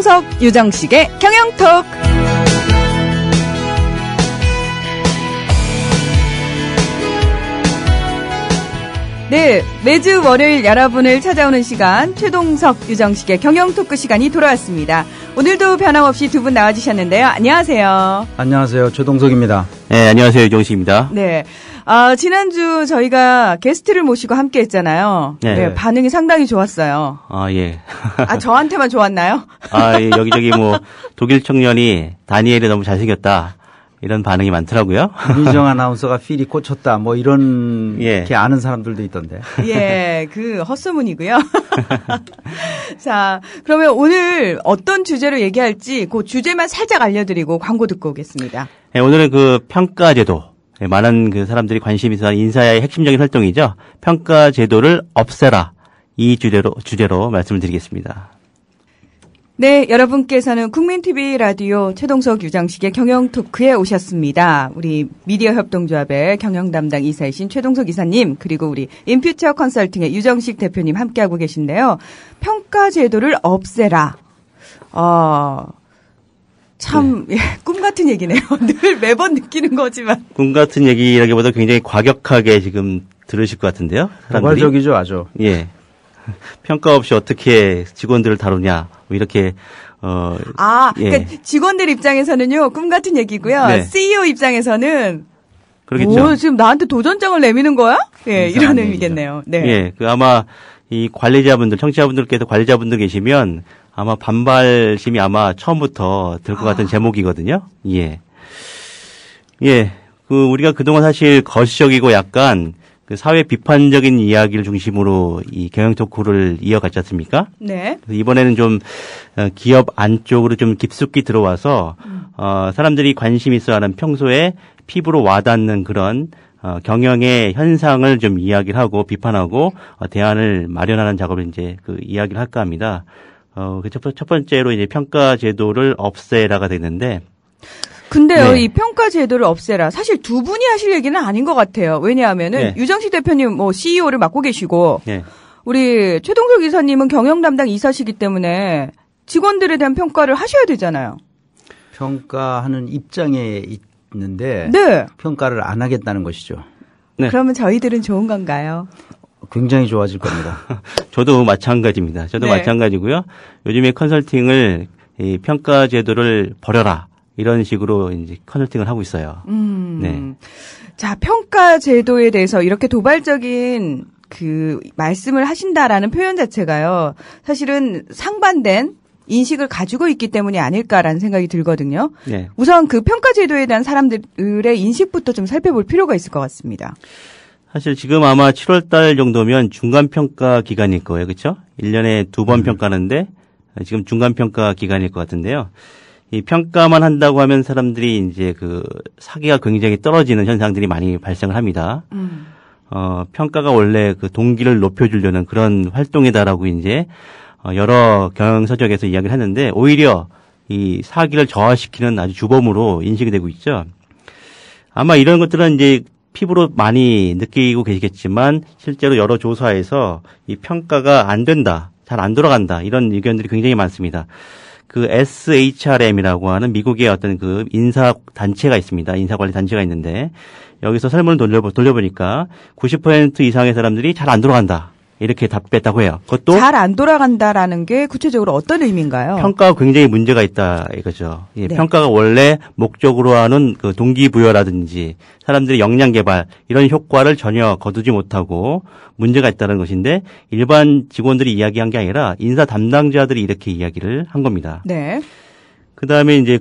최동석, 유정식의 경영톡. 네, 매주 월요일 여러분을 찾아오는 시간 최동석, 유정식의 경영토크 시간이 돌아왔습니다. 오늘도 변함없이 두 분 나와주셨는데요. 안녕하세요. 안녕하세요. 최동석입니다. 네, 안녕하세요. 유정식입니다. 네, 지난주 저희가 게스트를 모시고 함께 했잖아요. 네. 네, 반응이 상당히 좋았어요. 예. 저한테만 좋았나요? 예, 여기저기 독일 청년이 다니엘이 너무 잘생겼다. 이런 반응이 많더라고요. 민정 아나운서가 필이 꽂혔다. 이런 예. 게 아는 사람들도 있던데. 예, 헛소문이고요. 자, 그러면 오늘 어떤 주제로 얘기할지 그 주제만 살짝 알려드리고 광고 듣고 오겠습니다. 네, 오늘은 평가제도. 네, 많은 사람들이 관심이 있어 하는 인사의 핵심적인 활동이죠. 평가제도를 없애라. 이 주제로 말씀을 드리겠습니다. 네, 여러분께서는 국민TV 라디오 최동석 유정식의 경영토크에 오셨습니다. 우리 미디어협동조합의 경영담당 이사이신 최동석 이사님, 그리고 우리 인퓨처 컨설팅의 유정식 대표님 함께하고 계신데요. 평가제도를 없애라. 참, 네. 꿈 같은 얘기네요. 늘 매번 느끼는 거지만. 꿈 같은 얘기라기보다 굉장히 과격하게 지금 들으실 것 같은데요. 사람들이. 도발적이죠, 아주. 예. 평가 없이 어떻게 직원들을 다루냐, 이렇게, 예. 그러니까 직원들 입장에서는요, 꿈 같은 얘기고요. 네. CEO 입장에서는, 그러겠죠. 지금 나한테 도전장을 내미는 거야? 예, 이런 의미겠네요. 네. 예, 아마 이 관리자분들, 청취자분들께서 관리자분들 계시면 아마 반발심이 아마 처음부터 들 것 같은 제목이거든요. 예. 예, 우리가 그동안 사실 거시적이고 약간 사회 비판적인 이야기를 중심으로 이 경영 토크를 이어갔지 않습니까? 네. 그래서 이번에는 좀 기업 안쪽으로 좀 깊숙이 들어와서 사람들이 관심 있어 하는 평소에 피부로 와닿는 그런 경영의 현상을 좀 이야기를 하고 비판하고 대안을 마련하는 작업을 이제 이야기를 할까 합니다. 첫 번째로 이제 평가 제도를 없애라가 되는데 근데요, 네. 이 평가 제도를 없애라. 사실 두 분이 하실 얘기는 아닌 것 같아요. 왜냐하면은 네. 유정식 대표님 CEO를 맡고 계시고 네. 우리 최동석 이사님은 경영 담당 이사시기 때문에 직원들에 대한 평가를 하셔야 되잖아요. 평가하는 입장에 있는데 네. 평가를 안 하겠다는 것이죠. 네. 그러면 저희들은 좋은 건가요? 굉장히 좋아질 겁니다. 저도 마찬가지입니다. 저도 네. 마찬가지고요. 요즘에 컨설팅을 이 평가 제도를 버려라. 이런 식으로 이제 컨설팅을 하고 있어요. 네. 자, 평가 제도에 대해서 이렇게 도발적인 말씀을 하신다라는 표현 자체가요. 사실은 상반된 인식을 가지고 있기 때문이 아닐까라는 생각이 들거든요. 네. 우선 평가 제도에 대한 사람들의 인식부터 좀 살펴볼 필요가 있을 것 같습니다. 사실 지금 아마 7월 달 정도면 중간 평가 기간일 거예요. 그렇죠? 1년에 2번 평가하는데 지금 중간 평가 기간일 것 같은데요. 이 평가만 한다고 하면 사람들이 이제 사기가 굉장히 떨어지는 현상들이 많이 발생을 합니다. 평가가 원래 동기를 높여주려는 그런 활동이다라고 이제 여러 경영 서적에서 이야기를 했는데 오히려 이 사기를 저하시키는 아주 주범으로 인식이 되고 있죠. 아마 이런 것들은 이제 피부로 많이 느끼고 계시겠지만 실제로 여러 조사에서 이 평가가 안 된다, 잘 안 돌아간다 이런 의견들이 굉장히 많습니다. SHRM이라고 하는 미국의 어떤 인사 단체가 있습니다. 인사 관리 단체가 있는데 여기서 설문을 돌려보니까 90% 이상의 사람들이 잘 안 돌아간다. 이렇게 답했다고 해요. 그것도 잘 안 돌아간다라는 게 구체적으로 어떤 의미인가요? 평가가 굉장히 문제가 있다 이거죠. 예, 네. 평가가 원래 목적으로 하는 동기부여라든지 사람들의 역량 개발 이런 효과를 전혀 거두지 못하고 문제가 있다는 것인데 일반 직원들이 이야기한 게 아니라 인사 담당자들이 이렇게 이야기를 한 겁니다. 네. 그다음에 이제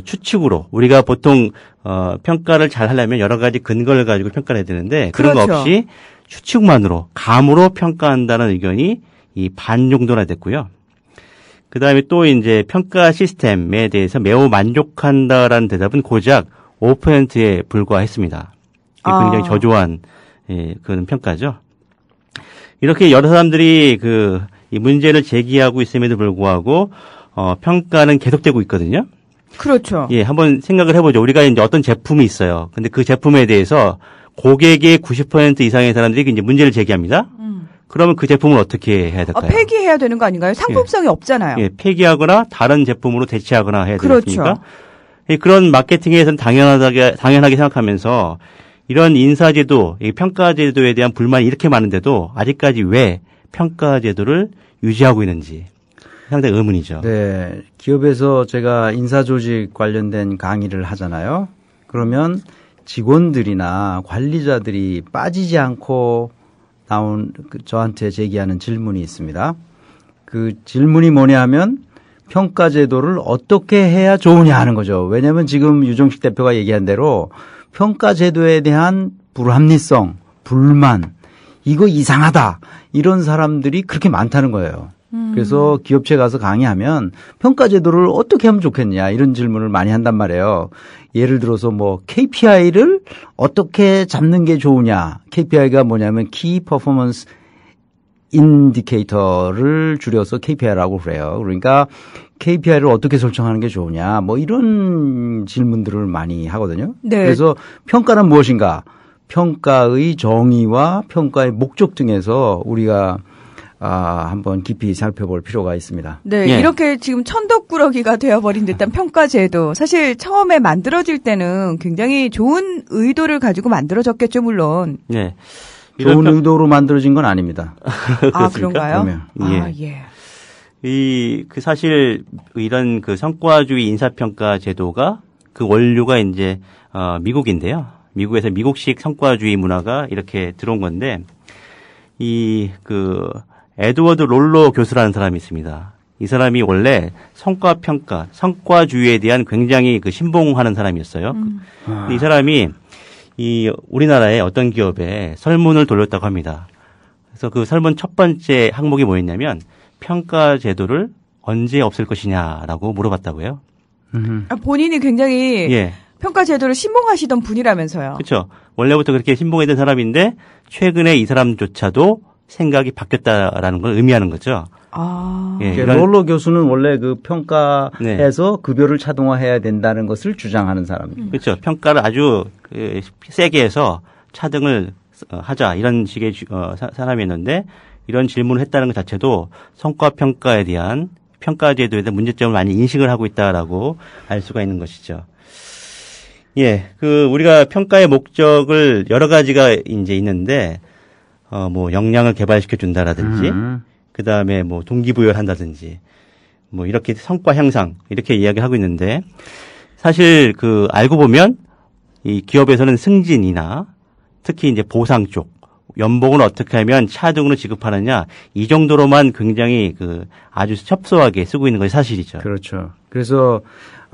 추측으로 우리가 보통 평가를 잘 하려면 여러 가지 근거를 가지고 평가를 해야 되는데 그런 그렇죠. 거 없이 추측만으로 감으로 평가한다는 의견이 반 정도나 됐고요. 그다음에 또 이제 평가 시스템에 대해서 매우 만족한다라는 대답은 고작 5%에 불과했습니다. 굉장히 저조한 그런 평가죠. 이렇게 여러 사람들이 이 문제를 제기하고 있음에도 불구하고 평가는 계속되고 있거든요. 그렇죠. 예, 한번 생각을 해보죠. 우리가 이제 어떤 제품이 있어요. 근데 그 제품에 대해서 고객의 90% 이상의 사람들이 이제 문제를 제기합니다. 그러면 그 제품을 어떻게 해야 될까요? 폐기해야 되는 거 아닌가요? 상품성이 없잖아요. 예, 폐기하거나 다른 제품으로 대체하거나 해야 그렇죠. 되니까. 예, 그런 마케팅에서는 당연하게 생각하면서 이런 인사제도, 이 평가제도에 대한 불만이 이렇게 많은데도 아직까지 왜 평가제도를 유지하고 있는지 상당히 의문이죠. 네. 기업에서 제가 인사조직 관련된 강의를 하잖아요. 그러면 직원들이나 관리자들이 빠지지 않고 저한테 제기하는 질문이 있습니다. 그 질문이 뭐냐 하면 평가제도를 어떻게 해야 좋으냐 하는 거죠. 왜냐하면 지금 유정식 대표가 얘기한 대로 평가제도에 대한 불합리성, 불만, 이거 이상하다. 이런 사람들이 그렇게 많다는 거예요. 그래서 기업체 가서 강의하면 평가제도를 어떻게 하면 좋겠냐 이런 질문을 많이 한단 말이에요. 예를 들어서 뭐 KPI를 어떻게 잡는 게 좋으냐. KPI가 뭐냐면 Key Performance Indicator를 줄여서 KPI라고 그래요. 그러니까 KPI를 어떻게 설정하는 게 좋으냐. 뭐 이런 질문들을 많이 하거든요. 네. 그래서 평가는 무엇인가. 평가의 정의와 평가의 목적 등에서 우리가 한번 깊이 살펴볼 필요가 있습니다. 네, 예. 이렇게 지금 천덕꾸러기가 되어버린 듯한 평가제도. 사실 처음에 만들어질 때는 굉장히 좋은 의도를 가지고 만들어졌겠죠, 물론. 네. 좋은 의도로 만들어진 건 아닙니다. 아, 그런가요? 그러면. 예. 사실 이런 그 성과주의 인사평가 제도가 그 원류가 이제 미국인데요. 미국에서 미국식 성과주의 문화가 이렇게 들어온 건데 에드워드 롤러 교수라는 사람이 있습니다. 이 사람이 원래 성과평가, 성과주의에 대한 굉장히 신봉하는 사람이었어요. 이 사람이 우리나라의 어떤 기업에 설문을 돌렸다고 합니다. 그래서 그 설문 첫 번째 항목이 뭐였냐면 평가 제도를 언제 없앨 것이냐라고 물어봤다고요. 본인이 굉장히 예. 평가 제도를 신봉하시던 분이라면서요. 그렇죠. 원래부터 그렇게 신봉했던 사람인데 최근에 이 사람조차도 생각이 바뀌었다라는 걸 의미하는 거죠. 예, 롤러 교수는 원래 그 평가에서 네. 급여를 차등화해야 된다는 것을 주장하는 사람입니다. 그렇죠. 평가를 아주 세게 해서 차등을 하자 이런 식의 사람이었는데 이런 질문을 했다는 것 자체도 성과평가에 대한 평가제도에 대한 문제점을 많이 인식을 하고 있다라고 알 수가 있는 것이죠. 예, 우리가 평가의 목적을 여러 가지가 이제 있는데, 뭐, 역량을 개발시켜 준다라든지, 그 다음에 뭐, 동기부여를 한다든지, 뭐, 이렇게 성과 향상, 이렇게 이야기를 하고 있는데, 사실 알고 보면, 이 기업에서는 승진이나, 특히 이제 보상 쪽, 연봉을 어떻게 하면 차등으로 지급하느냐, 이 정도로만 굉장히 아주 협소하게 쓰고 있는 것이 사실이죠. 그렇죠. 그래서,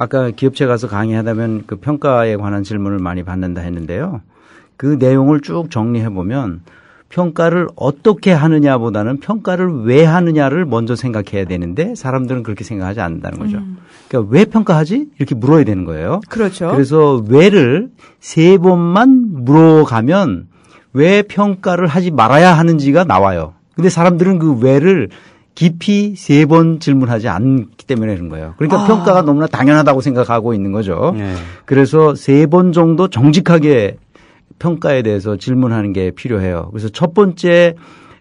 아까 기업체 가서 강의하다면 그 평가에 관한 질문을 많이 받는다 했는데요. 그 내용을 쭉 정리해 보면 평가를 어떻게 하느냐보다는 평가를 왜 하느냐를 먼저 생각해야 되는데 사람들은 그렇게 생각하지 않는다는 거죠. 그러니까 왜 평가하지? 이렇게 물어야 되는 거예요. 그렇죠. 그래서 왜를 3번만 물어가면 왜 평가를 하지 말아야 하는지가 나와요. 근데 사람들은 그 왜를 깊이 3번 질문하지 않기 때문에 그런 거예요. 그러니까 평가가 너무나 당연하다고 생각하고 있는 거죠. 네. 그래서 3번 정도 정직하게 평가에 대해서 질문하는 게 필요해요. 그래서 첫 번째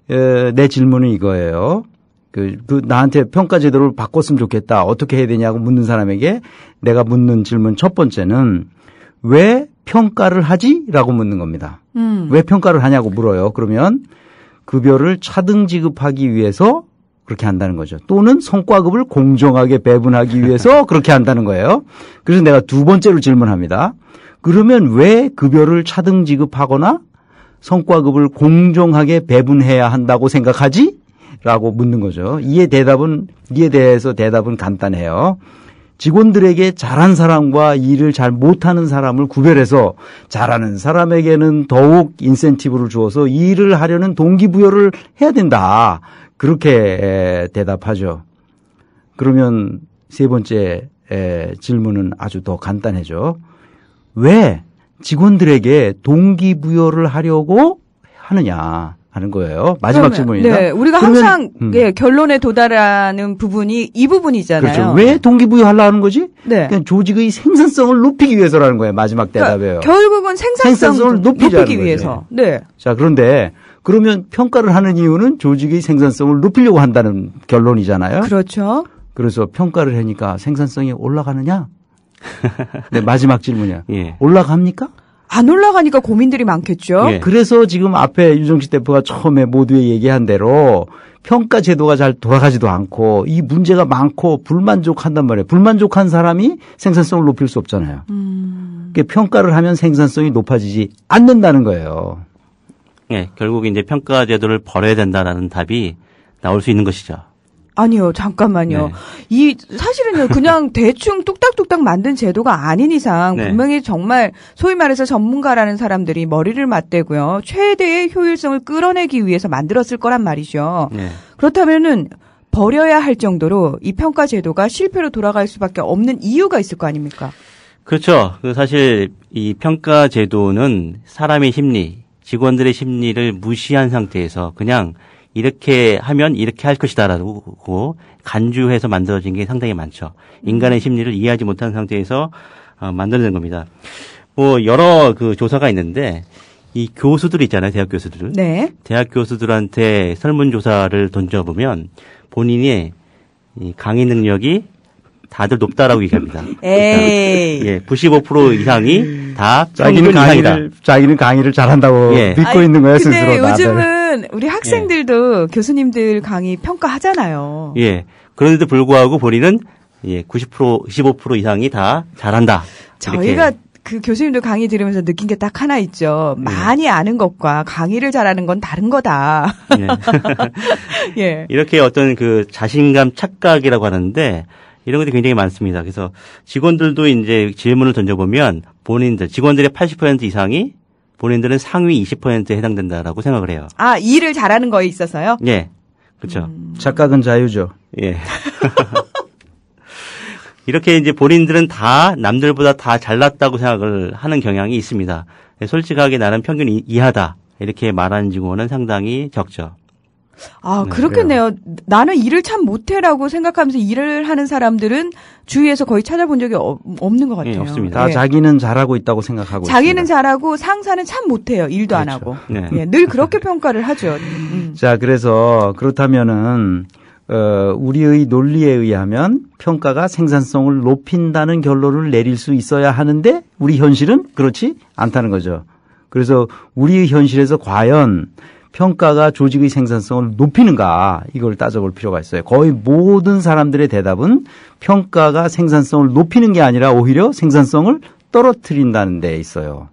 내 질문은 이거예요. 나한테 평가 제도를 바꿨으면 좋겠다. 어떻게 해야 되냐고 묻는 사람에게 내가 묻는 질문 첫 번째는 왜 평가를 하지? 라고 묻는 겁니다. 왜 평가를 하냐고 물어요. 그러면 급여를 차등 지급하기 위해서 그렇게 한다는 거죠. 또는 성과급을 공정하게 배분하기 위해서 그렇게 한다는 거예요. 그래서 내가 두 번째로 질문합니다. 그러면 왜 급여를 차등 지급하거나 성과급을 공정하게 배분해야 한다고 생각하지? 라고 묻는 거죠. 이에 대해서 대답은 간단해요. 직원들에게 잘한 사람과 일을 잘 못하는 사람을 구별해서 잘하는 사람에게는 더욱 인센티브를 주어서 일을 하려는 동기부여를 해야 된다. 그렇게 대답하죠. 그러면 세 번째 질문은 아주 더 간단해져. 왜 직원들에게 동기부여를 하려고 하느냐 하는 거예요. 마지막 질문입니다. 네, 우리가 항상 결론에 도달하는 부분이 이 부분이잖아요. 그렇죠. 왜 동기부여 하려고 하는 거지? 네. 그냥 조직의 생산성을 높이기 위해서라는 거예요. 마지막 대답이에요. 결국은 생산성을 높이기 위해서. 네. 자, 그런데 그러면 평가를 하는 이유는 조직의 생산성을 높이려고 한다는 결론이잖아요. 그렇죠. 그래서 평가를 하니까 생산성이 올라가느냐? 네, 마지막 질문이야. 예. 올라갑니까? 안 올라가니까 고민들이 많겠죠. 예. 그래서 지금 앞에 유정식 대표가 처음에 모두에 얘기한 대로 평가 제도가 잘 돌아가지도 않고 이 문제가 많고 불만족한단 말이에요. 불만족한 사람이 생산성을 높일 수 없잖아요. 그러니까 평가를 하면 생산성이 높아지지 않는다는 거예요. 예, 결국 이제 평가 제도를 버려야 된다라는 답이 나올 수 있는 것이죠. 아니요, 잠깐만요. 네. 사실은요, 그냥 대충 뚝딱뚝딱 만든 제도가 아닌 이상, 네. 분명히 정말, 소위 말해서 전문가라는 사람들이 머리를 맞대고요, 최대의 효율성을 끌어내기 위해서 만들었을 거란 말이죠. 네. 그렇다면은, 버려야 할 정도로 이 평가 제도가 실패로 돌아갈 수밖에 없는 이유가 있을 거 아닙니까? 그렇죠. 사실 이 평가 제도는 사람의 심리, 직원들의 심리를 무시한 상태에서 그냥 이렇게 하면 이렇게 할 것이다라고 간주해서 만들어진 게 상당히 많죠. 인간의 심리를 이해하지 못한 상태에서 만들어낸 겁니다. 뭐 여러 그 조사가 있는데 이 교수들 있잖아요, 대학 교수들. 네. 대학 교수들한테 설문조사를 던져보면 본인의 이 강의 능력이 다들 높다라고 얘기합니다. 에이. 예, 95% 이상이 다 평균 이상이다. 자기는 강의를 잘한다고 예. 믿고 있는 거예요, 스스로. 근데 다들. 요즘은 우리 학생들도 교수님들 강의 평가하잖아요. 예. 그런데도 불구하고 본인은 95% 이상이 다 잘한다. 저희가 그 교수님들 강의 들으면서 느낀 게 딱 하나 있죠. 많이 아는 것과 강의를 잘하는 건 다른 거다. 네. 예. 이렇게 어떤 그 자신감 착각이라고 하는데 이런 것들이 굉장히 많습니다. 그래서 직원들도 이제 질문을 던져보면 직원들의 80% 이상이 본인들은 상위 20%에 해당된다라고 생각을 해요. 아, 일을 잘하는 거에 있어서요? 예. 그렇죠. 착각은 자유죠. 예. 이렇게 이제 본인들은 다 남들보다 다 잘났다고 생각을 하는 경향이 있습니다. 솔직하게 나는 평균 이하다. 이렇게 말하는 직원은 상당히 적죠. 아, 네, 그렇겠네요. 나는 일을 참 못해라고 생각하면서 일을 하는 사람들은 주위에서 거의 찾아본 적이 없는 것 같아요. 예, 없습니다. 다 자기는 잘하고 있다고 생각하고 자기는 있습니다. 잘하고 상사는 참 못해요. 일도 안 그렇죠. 하고. 네. 예, 늘 그렇게 평가를 하죠. 자, 그래서 그렇다면은 우리의 논리에 의하면 평가가 생산성을 높인다는 결론을 내릴 수 있어야 하는데 우리 현실은 그렇지 않다는 거죠. 그래서 우리의 현실에서 과연 평가가 조직의 생산성을 높이는가 이걸 따져볼 필요가 있어요. 거의 모든 사람들의 대답은 평가가 생산성을 높이는 게 아니라 오히려 생산성을 떨어뜨린다는 데 있어요.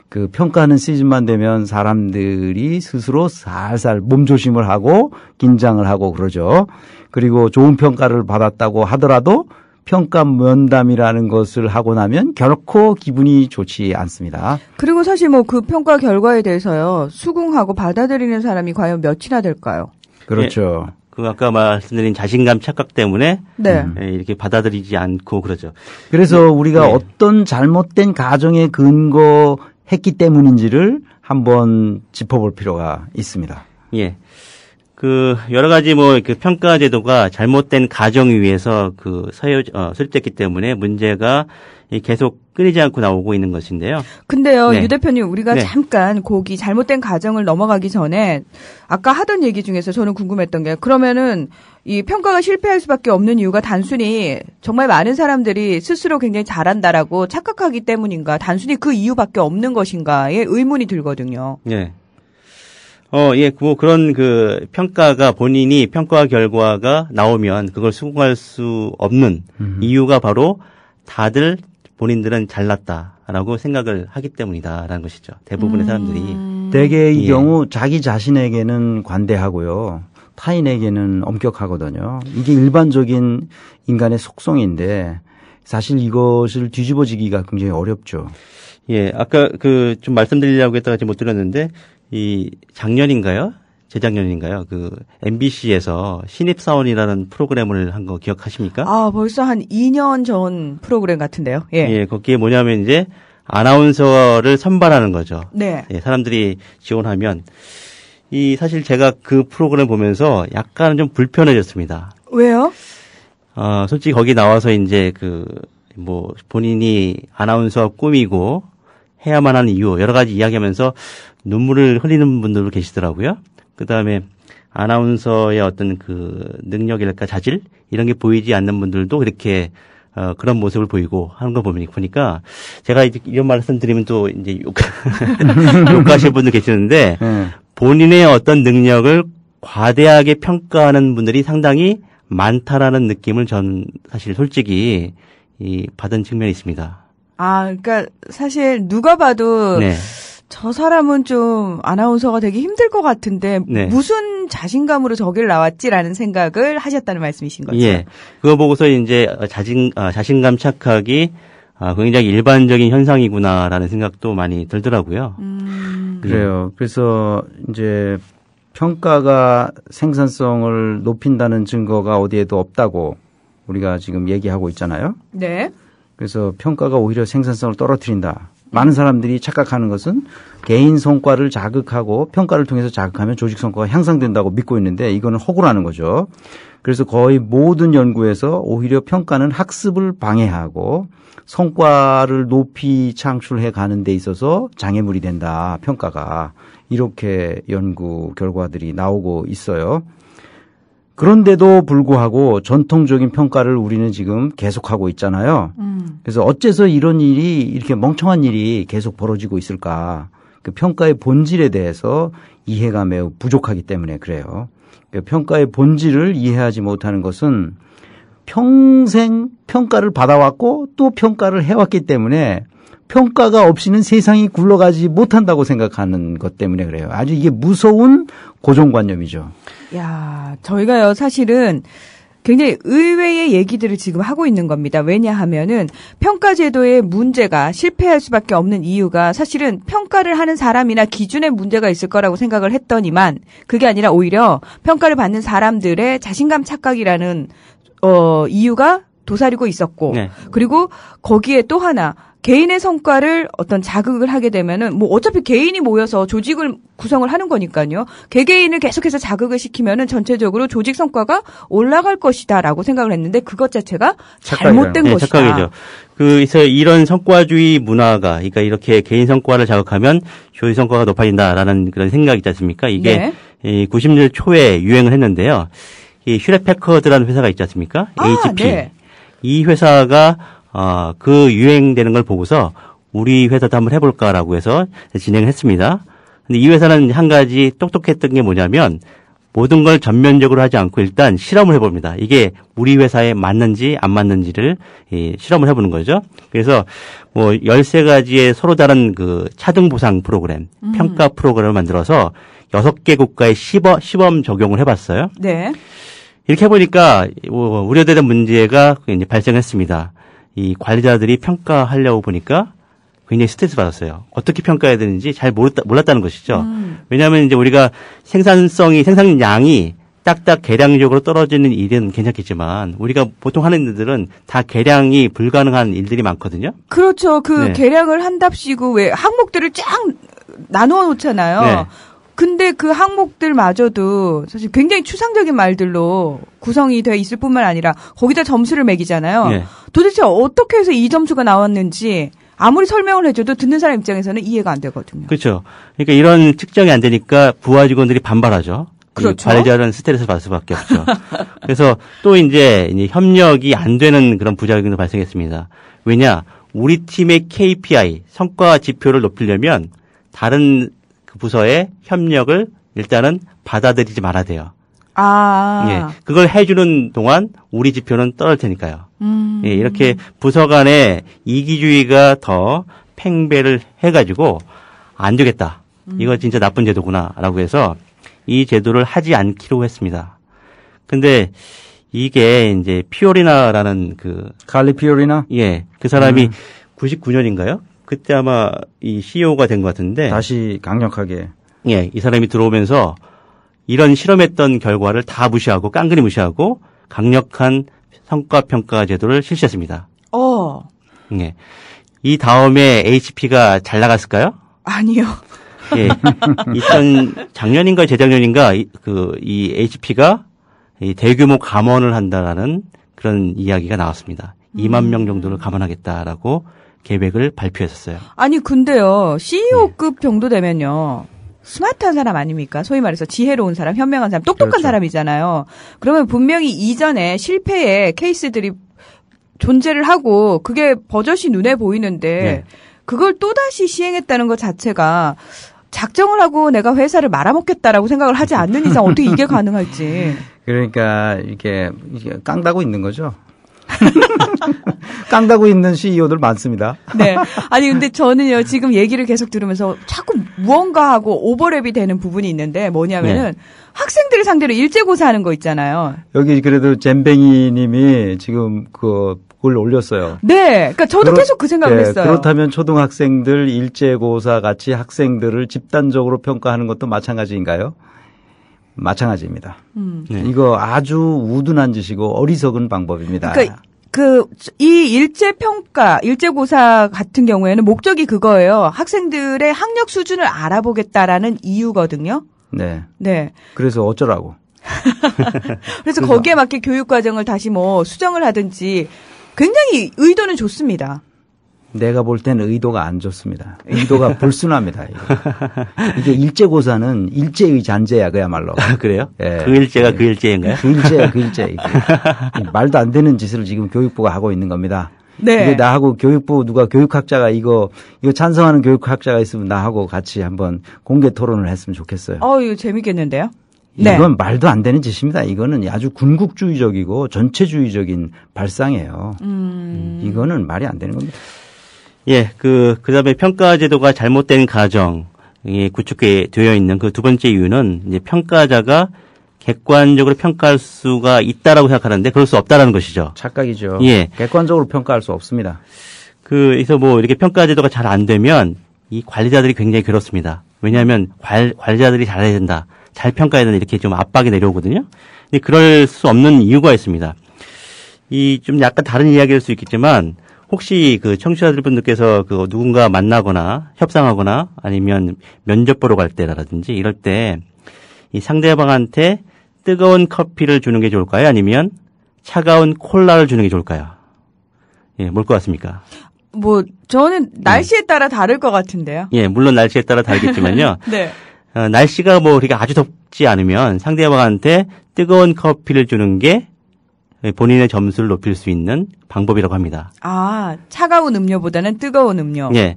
그 평가하는 시즌만 되면 사람들이 스스로 살살 몸조심을 하고 긴장을 하고 그러죠. 그리고 좋은 평가를 받았다고 하더라도 평가 면담이라는 것을 하고 나면 결코 기분이 좋지 않습니다. 그리고 사실 뭐 그 평가 결과에 대해서요. 수긍하고 받아들이는 사람이 과연 몇이나 될까요? 그렇죠. 그 아까 말씀드린 자신감 착각 때문에 네. 이렇게 받아들이지 않고 그러죠. 그래서 우리가 네. 어떤 잘못된 가정에 근거했기 때문인지를 한번 짚어볼 필요가 있습니다. 예. 그 여러 가지 뭐 그 평가 제도가 잘못된 가정 위에서 수립됐기 때문에 문제가 계속 끊이지 않고 나오고 있는 것인데요. 근데요, 네. 유 대표님, 우리가 네. 잠깐 거기 잘못된 가정을 넘어가기 전에 아까 하던 얘기 중에서 저는 궁금했던 게 그러면은 이 평가가 실패할 수밖에 없는 이유가 단순히 정말 많은 사람들이 스스로 굉장히 잘한다라고 착각하기 때문인가, 단순히 그 이유밖에 없는 것인가에 의문이 들거든요. 예. 뭐 그런 그 평가가 본인이 평가 결과가 나오면 그걸 수긍할 수 없는 이유가 바로 다들 본인들은 잘났다라고 생각을 하기 때문이다라는 것이죠. 대부분의 사람들이. 대개의 예. 경우 자기 자신에게는 관대하고요. 타인에게는 엄격하거든요. 이게 일반적인 인간의 속성인데 사실 이것을 뒤집어지기가 굉장히 어렵죠. 예. 아까 좀 말씀드리려고 했다가 지금 못 드렸는데 이 작년인가요? 재작년인가요? 그 MBC에서 신입사원이라는 프로그램을 한 거 기억하십니까? 아, 벌써 한 2년 전 프로그램 같은데요. 예. 예, 거기에 뭐냐면 이제 아나운서를 선발하는 거죠. 네. 예, 사람들이 지원하면 사실 제가 그 프로그램 보면서 약간 좀 불편해졌습니다. 왜요? 솔직히 거기 나와서 이제 본인이 아나운서 꿈이고 해야만 하는 이유 여러 가지 이야기하면서 눈물을 흘리는 분들도 계시더라고요. 그다음에 아나운서의 어떤 그 능력이랄까 자질 이런 게 보이지 않는 분들도 그렇게 그런 모습을 보이고 하는 거 보니까 제가 이런 말씀드리면 또 이제 욕하실 분들 계시는데 본인의 어떤 능력을 과대하게 평가하는 분들이 상당히 많다라는 느낌을 전 사실 솔직히 받은 측면이 있습니다. 그러니까 사실 누가 봐도 네. 저 사람은 좀 아나운서가 되기 힘들 것 같은데 네. 무슨 자신감으로 저길 나왔지라는 생각을 하셨다는 말씀이신 거죠? 예. 그거 보고서 이제 자신감 착각이 굉장히 일반적인 현상이구나라는 생각도 많이 들더라고요. 그래요. 그래서 이제 평가가 생산성을 높인다는 증거가 어디에도 없다고 우리가 지금 얘기하고 있잖아요. 네. 그래서 평가가 오히려 생산성을 떨어뜨린다. 많은 사람들이 착각하는 것은 개인 성과를 자극하고 평가를 통해서 자극하면 조직 성과가 향상된다고 믿고 있는데 이거는 허구라는 거죠. 그래서 거의 모든 연구에서 오히려 평가는 학습을 방해하고 성과를 높이 창출해 가는 데 있어서 장애물이 된다. 평가가. 이렇게 연구 결과들이 나오고 있어요. 그런데도 불구하고 전통적인 평가를 우리는 지금 계속하고 있잖아요. 그래서 어째서 이런 일이 이렇게 멍청한 일이 계속 벌어지고 있을까. 그 평가의 본질에 대해서 이해가 매우 부족하기 때문에 그래요. 그 평가의 본질을 이해하지 못하는 것은 평생 평가를 받아왔고 또 평가를 해왔기 때문에 평가가 없이는 세상이 굴러가지 못한다고 생각하는 것 때문에 그래요. 아주 이게 무서운 고정관념이죠. 야, 저희가요, 사실은 굉장히 의외의 얘기들을 지금 하고 있는 겁니다. 왜냐하면은 평가제도의 문제가 실패할 수밖에 없는 이유가 사실은 평가를 하는 사람이나 기준에 문제가 있을 거라고 생각을 했더니만 그게 아니라 오히려 평가를 받는 사람들의 자신감 착각이라는 이유가 도사리고 있었고 네. 그리고 거기에 또 하나 개인의 성과를 어떤 자극을 하게 되면은 뭐 어차피 개인이 모여서 조직을 구성을 하는 거니까요. 개개인을 계속해서 자극을 시키면은 전체적으로 조직 성과가 올라갈 것이다라고 생각을 했는데 그것 자체가 잘못된 것이다. 착각이죠. 그래서 이런 성과주의 문화가 그러니까 이렇게 개인 성과를 자극하면 조직 성과가 높아진다라는 그런 생각이 있지 않습니까? 이게 네. 90년대 초에 유행을 했는데요. 이 휴렛패커드라는 회사가 있지 않습니까? HP. 네. 이 회사가 그 유행되는 걸 보고서 우리 회사도 한번 해볼까라고 해서 진행을 했습니다. 근데 이 회사는 한 가지 똑똑했던 게 뭐냐면 모든 걸 전면적으로 하지 않고 일단 실험을 해봅니다. 이게 우리 회사에 맞는지 안 맞는지를 실험을 해보는 거죠. 그래서 뭐 13가지의 서로 다른 그 차등 보상 프로그램, 평가 프로그램을 만들어서 6개 국가에 시범 적용을 해봤어요. 네. 이렇게 해보니까 우려되던 문제가 이제 발생했습니다. 이 관리자들이 평가하려고 보니까 굉장히 스트레스 받았어요. 어떻게 평가해야 되는지 잘 몰랐다는 것이죠. 왜냐하면 이제 우리가 생산량이 딱딱 계량적으로 떨어지는 일은 괜찮겠지만 우리가 보통 하는 일들은 다 계량이 불가능한 일들이 많거든요. 그렇죠. 그 네. 계량을 한답시고 왜 항목들을 쫙 나누어 놓잖아요. 네. 근데 그 항목들마저도 사실 굉장히 추상적인 말들로 구성이 돼 있을 뿐만 아니라 거기다 점수를 매기잖아요. 네. 도대체 어떻게 해서 이 점수가 나왔는지 아무리 설명을 해줘도 듣는 사람 입장에서는 이해가 안 되거든요. 그렇죠. 그러니까 이런 측정이 안 되니까 부하 직원들이 반발하죠. 그렇죠. 관리자는 스트레스를 받을 수밖에 없죠. 그래서 또 이제 협력이 안 되는 그런 부작용도 발생했습니다. 왜냐? 우리 팀의 KPI, 성과 지표를 높이려면 다른 그 부서의 협력을 일단은 받아들이지 말아야 돼요. 예, 그걸 해주는 동안 우리 지표는 떨어질 테니까요. 예, 이렇게 부서 간의 이기주의가 더 팽배를 해가지고 안 되겠다. 이거 진짜 나쁜 제도구나라고 해서 이 제도를 하지 않기로 했습니다. 근데 이게 이제 피오리나라는 그 칼리 피오리나? 예, 그 사람이 99년인가요? 그때 아마 이 CEO가 된 것 같은데 다시 강력하게 예, 이 사람이 들어오면서 이런 실험했던 결과를 다 무시하고 깡그리 무시하고 강력한 성과평가 제도를 실시했습니다. 예. 이 다음에 HP가 잘 나갔을까요? 아니요. 예. 작년인가 재작년인가 이 HP가 이 대규모 감원을 한다라는 그런 이야기가 나왔습니다. 2만 명 정도를 감원하겠다라고 계획을 발표했었어요. 아니 근데요 CEO급 정도 되면요 스마트한 사람 아닙니까? 소위 말해서 지혜로운 사람, 현명한 사람, 똑똑한 그렇죠. 사람이잖아요. 그러면 분명히 이전에 실패의 케이스들이 존재를 하고 그게 버젓이 눈에 보이는데 그걸 또다시 시행했다는 것 자체가 작정을 하고 내가 회사를 말아먹겠다라고 생각을 하지 않는 이상 어떻게 이게 가능할지. 그러니까 이게 깡다고 있는 거죠. 깡다고 있는 CEO들 많습니다. 네. 아니 근데 저는요 지금 얘기를 계속 들으면서 자꾸 무언가 하고 오버랩이 되는 부분이 있는데 뭐냐면은 학생들을 상대로 일제고사하는 거 있잖아요. 여기 그래도 잼뱅이님이 지금 그걸 올렸어요. 네. 그러니까 저도 계속 그 생각을 했어요. 그렇다면 초등학생들 일제고사 같이 학생들을 집단적으로 평가하는 것도 마찬가지인가요? 마찬가지입니다. 이거 아주 우둔한 짓이고 어리석은 방법입니다. 그러니까 이 일제평가, 일제고사 같은 경우에는 목적이 그거예요. 학생들의 학력 수준을 알아보겠다라는 이유거든요. 네. 네. 그래서 어쩌라고. 그래서 거기에 맞게 교육과정을 다시 뭐 수정을 하든지 굉장히 의도는 좋습니다. 내가 볼 때는 의도가 안 좋습니다. 의도가 불순합니다. 이게 일제고사는 일제의 잔재야 그야말로. 그래요? 예. 그 일제가 그 일제인가요? 그 일제. 말도 안 되는 짓을 지금 교육부가 하고 있는 겁니다. 네. 이게 나하고 교육부 누가 교육학자가 이거 찬성하는 교육학자가 있으면 나하고 같이 한번 공개 토론을 했으면 좋겠어요. 이거 재밌겠는데요? 네. 이건 말도 안 되는 짓입니다. 이거는 아주 군국주의적이고 전체주의적인 발상이에요. 이거는 말이 안 되는 겁니다. 예, 그다음에 평가 제도가 잘못된 가정이 구축되어 있는 그 두 번째 이유는 이제 평가자가 객관적으로 평가할 수가 있다라고 생각하는데 그럴 수 없다라는 것이죠. 착각이죠. 예. 객관적으로 평가할 수 없습니다. 그래서 뭐 이렇게 평가 제도가 잘 안 되면 이 관리자들이 굉장히 괴롭습니다. 왜냐하면 관리자들이 잘해야 된다, 잘 평가해야 된다 이렇게 좀 압박이 내려오거든요. 근데 그럴 수 없는 이유가 있습니다. 이 좀 약간 다른 이야기일 수 있겠지만 혹시 그 청취자분들께서 그 누군가 만나거나 협상하거나 아니면 면접 보러 갈 때라든지 이럴 때 이 상대방한테 뜨거운 커피를 주는 게 좋을까요? 아니면 차가운 콜라를 주는 게 좋을까요? 예, 뭘 것 같습니까? 뭐 저는 날씨에 따라 다를 것 같은데요. 예, 물론 날씨에 따라 다르겠지만요. 네. 날씨가 뭐 그렇게 아주 덥지 않으면 상대방한테 뜨거운 커피를 주는 게 본인의 점수를 높일 수 있는 방법이라고 합니다. 아, 차가운 음료보다는 뜨거운 음료. 예.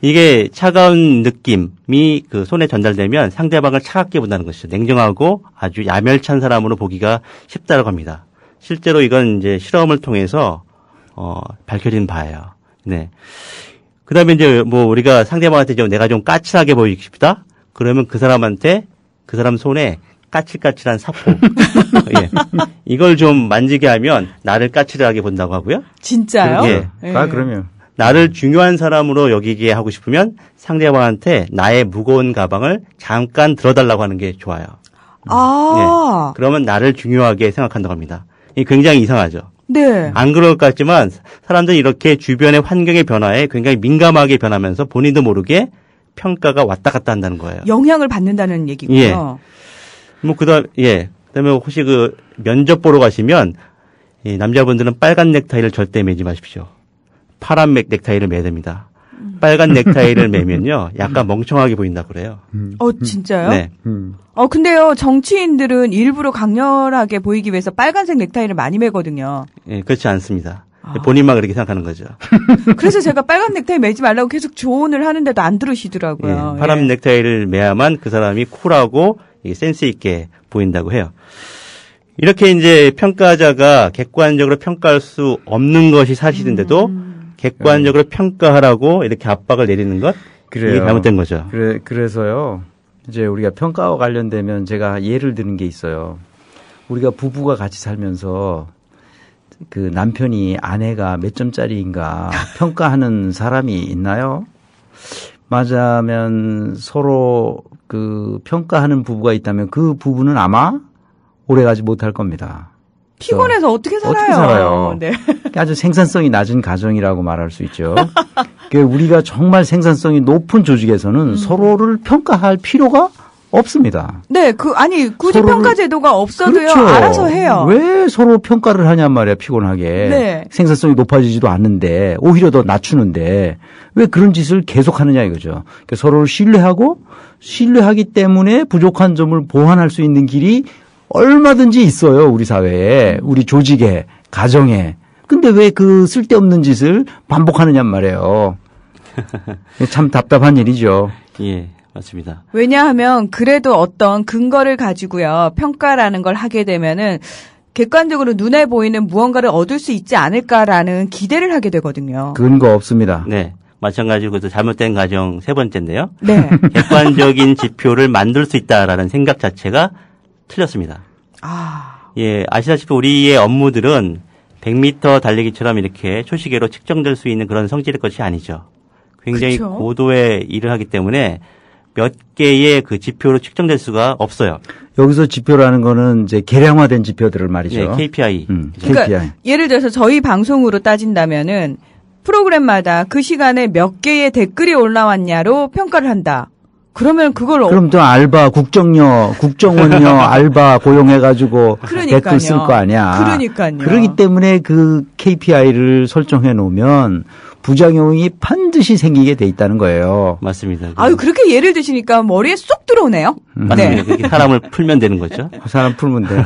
이게 차가운 느낌이 그 손에 전달되면 상대방을 차갑게 본다는 것이죠. 냉정하고 아주 야멸찬 사람으로 보기가 쉽다고 합니다. 실제로 이건 이제 실험을 통해서 밝혀진 바예요. 네. 그다음에 이제 뭐 우리가 상대방한테 좀 내가 좀 까칠하게 보이고 싶다? 그러면 그 사람 손에 까칠까칠한 사포. 예. 이걸 좀 만지게 하면 나를 까칠하게 본다고 하고요. 진짜요? 예. 그러면. 나를 중요한 사람으로 여기게 하고 싶으면 상대방한테 나의 무거운 가방을 잠깐 들어달라고 하는 게 좋아요. 아. 예. 그러면 나를 중요하게 생각한다고 합니다. 이게 굉장히 이상하죠. 네. 안 그럴 것 같지만 사람들이 이렇게 주변의 환경의 변화에 굉장히 민감하게 변하면서 본인도 모르게 평가가 왔다 갔다 한다는 거예요. 영향을 받는다는 얘기군요. 예. 뭐 그다음에 혹시 그 면접 보러 가시면 이 남자분들은 빨간 넥타이를 절대 매지 마십시오. 파란 넥타이를 매야 됩니다. 빨간 넥타이를 매면요, 약간 멍청하게 보인다 그래요. 진짜요? 네. 근데요, 정치인들은 일부러 강렬하게 보이기 위해서 빨간색 넥타이를 많이 매거든요. 예, 그렇지 않습니다. 본인만 그렇게 생각하는 거죠. 그래서 제가 빨간 넥타이 매지 말라고 계속 조언을 하는데도 안 들으시더라고요. 예, 파란 넥타이를 매야만 그 사람이 쿨하고 센스 있게 보인다고 해요. 이렇게 이제 평가자가 객관적으로 평가할 수 없는 것이 사실인데도 객관적으로 평가하라고 이렇게 압박을 내리는 것, 이게 잘못된 거죠. 그래서요, 이제 우리가 평가와 관련되면 제가 예를 드는 게 있어요. 우리가 부부가 같이 살면서 그 남편이 아내가 몇 점짜리인가 평가하는 사람이 있나요? 맞으면 서로 그 평가하는 부부가 있다면 그 부부는 아마 오래가지 못할 겁니다. 피곤해서 어떻게 살아요? 어떻게 살아요? 네. 아주 생산성이 낮은 가정이라고 말할 수 있죠. 우리가 정말 생산성이 높은 조직에서는 서로를 평가할 필요가 없습니다. 네, 굳이 서로를- 평가 제도가 없어도요, 그렇죠. 알아서 해요. 왜 서로 평가를 하냔 말이야, 피곤하게. 네. 생산성이 높아지지도 않는데, 오히려 더 낮추는데, 왜 그런 짓을 계속 하느냐 이거죠. 그러니까 서로를 신뢰하기 때문에 부족한 점을 보완할 수 있는 길이 얼마든지 있어요, 우리 사회에, 우리 조직에, 가정에. 근데 왜 그 쓸데없는 짓을 반복하느냔 말이에요. 참 답답한 일이죠. 예, 맞습니다. 왜냐하면 그래도 어떤 근거를 가지고요, 평가라는 걸 하게 되면은 객관적으로 눈에 보이는 무언가를 얻을 수 있지 않을까라는 기대를 하게 되거든요. 근거 없습니다. 네. 마찬가지로 그 잘못된 가정 세 번째인데요. 네. 객관적인 지표를 만들 수 있다라는 생각 자체가 틀렸습니다. 예, 아시다시피 우리의 업무들은 100m 달리기처럼 이렇게 초시계로 측정될 수 있는 그런 성질의 것이 아니죠. 굉장히 그쵸? 고도의 일을 하기 때문에 몇 개의 그 지표로 측정될 수가 없어요. 여기서 지표라는 거는 이제 계량화된 지표들을 말이죠. 예, KPI. 그러니까 KPI. 예를 들어서 저희 방송으로 따진다면은 프로그램마다 그 시간에 몇 개의 댓글이 올라왔냐로 평가를 한다. 그러면 그걸 그럼 또 알바, 국정원요 알바 고용해가지고 그러니까요. 댓글 쓸 거 아니야. 그러니까요. 그렇기 때문에 그 KPI를 설정해 놓으면 부작용이 반드시 생기게 돼 있다는 거예요. 맞습니다. 아유, 그렇게 예를 드시니까 머리에 쏙 들어오네요. 맞습니다. 그렇게 사람을 풀면 되는 거죠. 사람 풀면 돼.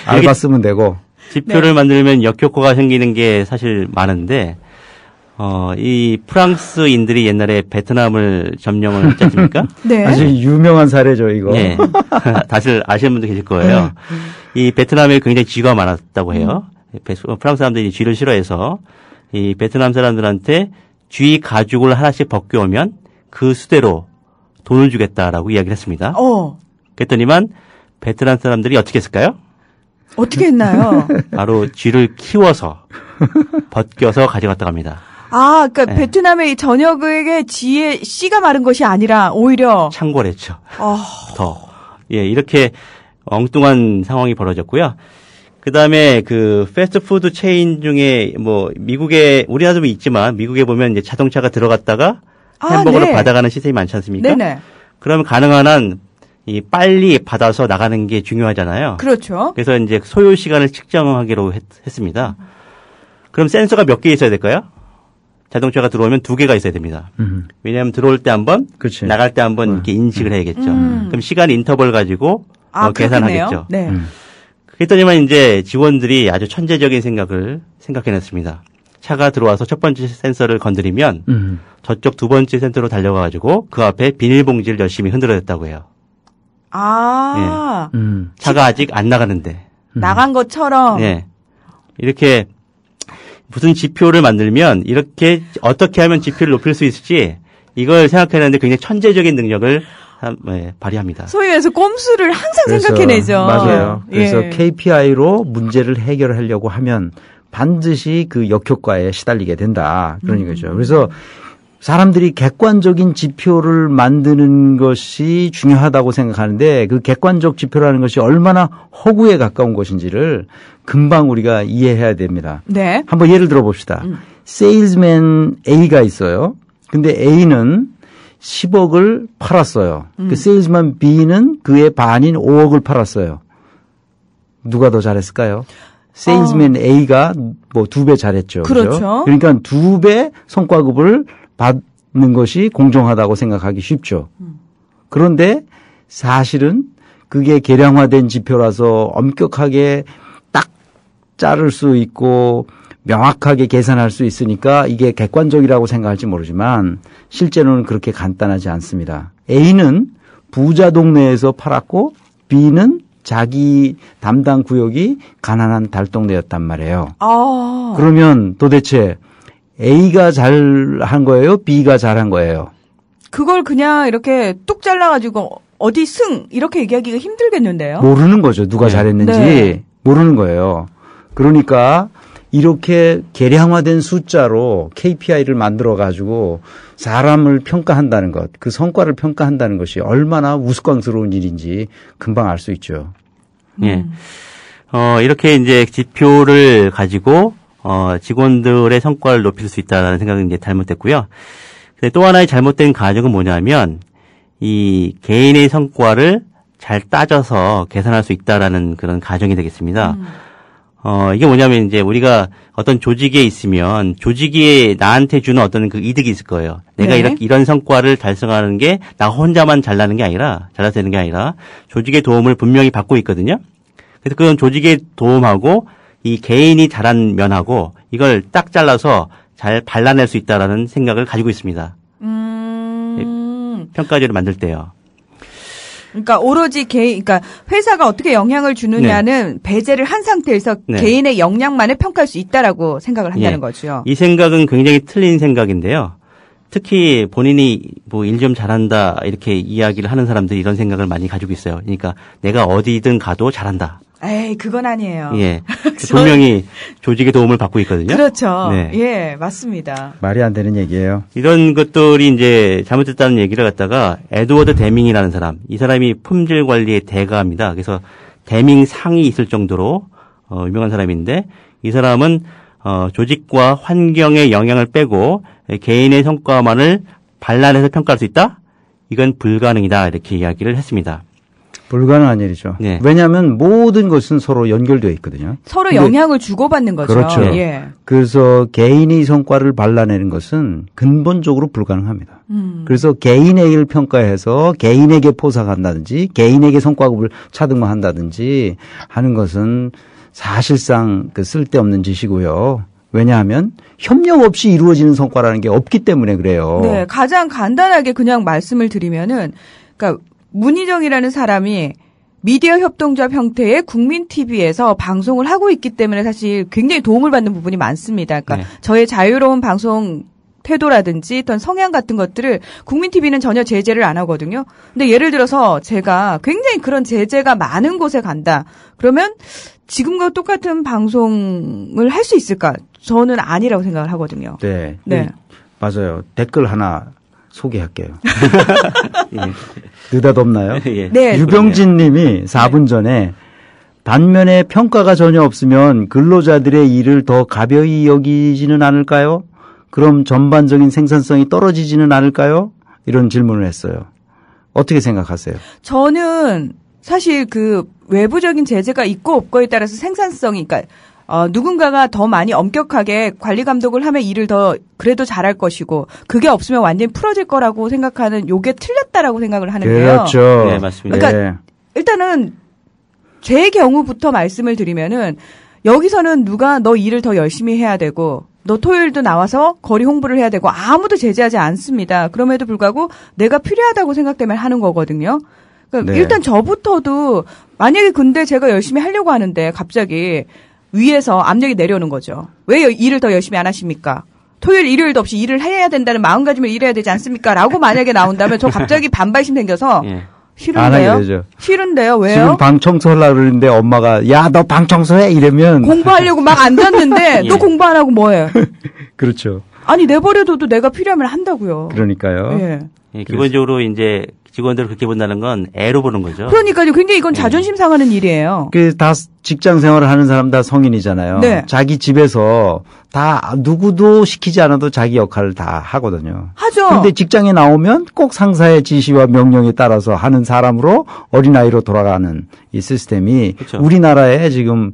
알바 쓰면 되고. 지표를 만들면 역효과가 생기는 게 사실 많은데, 이 프랑스인들이 옛날에 베트남을 점령을 했지 않습니까? 네. 아주 유명한 사례죠, 이거. 예. 다들 아시는 분도 계실 거예요. 이 베트남에 굉장히 쥐가 많았다고 해요. 프랑스 사람들이 쥐를 싫어해서 이 베트남 사람들한테 쥐 가죽을 하나씩 벗겨오면 그 수대로 돈을 주겠다라고 이야기를 했습니다. 그랬더니만 베트남 사람들이 어떻게 했을까요? 어떻게 했나요? 바로 쥐를 키워서 벗겨서 가져갔다고 합니다. 그러니까 베트남의 이 전역의 쥐의 씨가 마른 것이 아니라 오히려 창궐 했죠. 더. 예, 이렇게 엉뚱한 상황이 벌어졌고요. 그 다음에 그 패스트푸드 체인 중에 뭐 미국에 우리나라도 있지만 미국에 보면 이제 자동차가 들어갔다가 햄버거를 네. 받아가는 시스템이 많지 않습니까? 네네. 그러면 가능한 한 이 빨리 받아서 나가는 게 중요하잖아요. 그렇죠. 그래서 이제 소요 시간을 측정하기로 했습니다. 그럼 센서가 몇 개 있어야 될까요? 자동차가 들어오면 2개가 있어야 됩니다. 왜냐하면 들어올 때 한 번, 그치. 나갈 때 한 번 이렇게 인식을 해야겠죠. 그럼 시간 인터벌 가지고 계산하겠죠. 네. 그랬더니만 이제 직원들이 아주 천재적인 생각을 생각해냈습니다. 차가 들어와서 첫 번째 센서를 건드리면 저쪽 두 번째 센서로 달려가가지고 그 앞에 비닐봉지를 열심히 흔들어댔다고 해요. 차가 아직 안 나가는데. 나간 것처럼. 예. 이렇게 무슨 지표를 만들면 이렇게 어떻게 하면 지표를 높일 수 있을지 이걸 생각해내는데 굉장히 천재적인 능력을 발휘합니다. 소위 말해서 꼼수를 항상 생각해내죠. 맞아요. 그래서 예. KPI로 문제를 해결하려고 하면 반드시 그 역효과에 시달리게 된다. 그런 얘기죠. 그래서 사람들이 객관적인 지표를 만드는 것이 중요하다고 생각하는데 그 객관적 지표라는 것이 얼마나 허구에 가까운 것인지를 금방 우리가 이해해야 됩니다. 네. 한번 예를 들어 봅시다. 세일즈맨 A가 있어요. 근데 A는 10억을 팔았어요. 그 세일즈맨 B는 그의 반인 5억을 팔았어요. 누가 더 잘했을까요? 세일즈맨 A가 뭐 2배 잘했죠. 그렇죠. 그러니까 2배 성과급을 받는 것이 공정하다고 생각하기 쉽죠. 그런데 사실은 그게 계량화된 지표라서 엄격하게 딱 자를 수 있고 명확하게 계산할 수 있으니까 이게 객관적이라고 생각할지 모르지만 실제로는 그렇게 간단하지 않습니다. A는 부자 동네에서 팔았고 B는 자기 담당 구역이 가난한 달동네였단 말이에요. 그러면 도대체 A가 잘한 거예요? B가 잘한 거예요? 그걸 그냥 이렇게 뚝 잘라가지고 어디 승 이렇게 얘기하기가 힘들겠는데요. 모르는 거죠. 누가 잘했는지 네. 모르는 거예요. 그러니까 이렇게 계량화된 숫자로 KPI를 만들어 가지고 사람을 평가한다는 것, 그 성과를 평가한다는 것이 얼마나 우스꽝스러운 일인지 금방 알 수 있죠. 예. 이렇게 이제 지표를 가지고 직원들의 성과를 높일 수 있다는 생각은 이제 잘못됐고요. 근데 또 하나의 잘못된 가정은 뭐냐면 이 개인의 성과를 잘 따져서 계산할 수 있다라는 그런 가정이 되겠습니다. 이게 뭐냐면 이제 우리가 어떤 조직에 있으면 조직이 나한테 주는 어떤 그 이득이 있을 거예요. 내가 네. 이런 성과를 달성하는 게 나 혼자만 잘나는 게 아니라, 잘나서 되는 게 아니라 조직의 도움을 분명히 받고 있거든요. 그래서 그런 조직의 도움하고 이 개인이 잘한 면하고 이걸 딱 잘라서 잘 발라낼 수 있다라는 생각을 가지고 있습니다. 평가제를 만들 때요. 그러니까 오로지 개인, 그러니까 회사가 어떻게 영향을 주느냐는 배제를 한 상태에서 네. 개인의 역량만을 평가할 수 있다라고 생각을 한다는 예. 거죠. 이 생각은 굉장히 틀린 생각인데요. 특히 본인이 뭐 일 좀 잘한다 이렇게 이야기를 하는 사람들이 이런 생각을 많이 가지고 있어요. 그러니까 내가 어디든 가도 잘한다. 에이, 그건 아니에요. 예. 분명히 조직의 도움을 받고 있거든요. 그렇죠. 네. 예, 맞습니다. 말이 안 되는 얘기예요. 이런 것들이 이제 잘못됐다는 얘기를 갖다가 에드워드 데밍이라는 사람, 이 사람이 품질 관리의 대가입니다. 그래서 데밍 상이 있을 정도로 유명한 사람인데 이 사람은 조직과 환경의 영향을 빼고 개인의 성과만을 발라내서 평가할 수 있다? 이건 불가능이다. 이렇게 이야기를 했습니다. 불가능한 일이죠. 네. 왜냐하면 모든 것은 서로 연결되어 있거든요. 서로 근데 영향을 주고받는 거죠. 그렇죠. 예. 그래서 개인의 성과를 발라내는 것은 근본적으로 불가능합니다. 그래서 개인에게를 평가해서 개인에게 포상한다든지 개인에게 성과급을 차등한다든지 하는 것은 사실상 그 쓸데없는 짓이고요. 왜냐하면 협력 없이 이루어지는 성과라는 게 없기 때문에 그래요. 네, 가장 간단하게 그냥 말씀을 드리면은, 그러니까 문희정이라는 사람이 미디어 협동조합 형태의 국민 TV에서 방송을 하고 있기 때문에 사실 굉장히 도움을 받는 부분이 많습니다. 그러니까 네. 저의 자유로운 방송 태도라든지 어떤 성향 같은 것들을 국민 TV는 전혀 제재를 안 하거든요. 근데 예를 들어서 제가 굉장히 그런 제재가 많은 곳에 간다. 그러면 지금과 똑같은 방송을 할 수 있을까? 저는 아니라고 생각을 하거든요. 네. 네. 맞아요. 댓글 하나 소개할게요. 예. 느닷없나요? 예. 네. 유병진 님이 4분 전에 반면에 평가가 전혀 없으면 근로자들의 일을 더 가벼이 여기지는 않을까요? 그럼 전반적인 생산성이 떨어지지는 않을까요? 이런 질문을 했어요. 어떻게 생각하세요? 저는 사실 그 외부적인 제재가 있고 없고에 따라서 생산성이, 그러니까 누군가가 더 많이 엄격하게 관리 감독을 하면 일을 더 그래도 잘할 것이고 그게 없으면 완전히 풀어질 거라고 생각하는 요게 틀렸다라고 생각을 하는데요. 그렇죠. 네, 맞습니다. 그러니까 일단은 제 경우부터 말씀을 드리면은 여기서는 누가 너 일을 더 열심히 해야 되고 너 토요일도 나와서 거리 홍보를 해야 되고 아무도 제재하지 않습니다. 그럼에도 불구하고 내가 필요하다고 생각되면 하는 거거든요. 그러니까 네. 일단 저부터도 만약에 근데 제가 열심히 하려고 하는데 갑자기 위에서 압력이 내려오는 거죠. 왜 일을 더 열심히 안 하십니까? 토요일, 일요일도 없이 일을 해야 된다는 마음가짐을 일해야 되지 않습니까? 라고 만약에 나온다면 저 갑자기 반발심 생겨서 예. 안 하게 싫은데요? 되죠. 싫은데요? 왜요? 지금 방 청소하려고 그러는데 엄마가 야, 너 방 청소해? 이러면 공부하려고 막 앉았는데 예. 너 공부 안 하고 뭐해? 그렇죠. 아니 내버려둬도 내가 필요하면 한다고요. 그러니까요. 예. 예, 기본적으로 이제 직원들을 그렇게 본다는 건 애로 보는 거죠. 그러니까요. 굉장히 이건 자존심 상하는 일이에요. 그 다 직장 생활을 하는 사람 다 성인이잖아요. 네. 자기 집에서 다 누구도 시키지 않아도 자기 역할을 다 하거든요. 하죠. 그런데 직장에 나오면 꼭 상사의 지시와 명령에 따라서 하는 사람으로 어린아이로 돌아가는 이 시스템이 그렇죠. 우리나라에 지금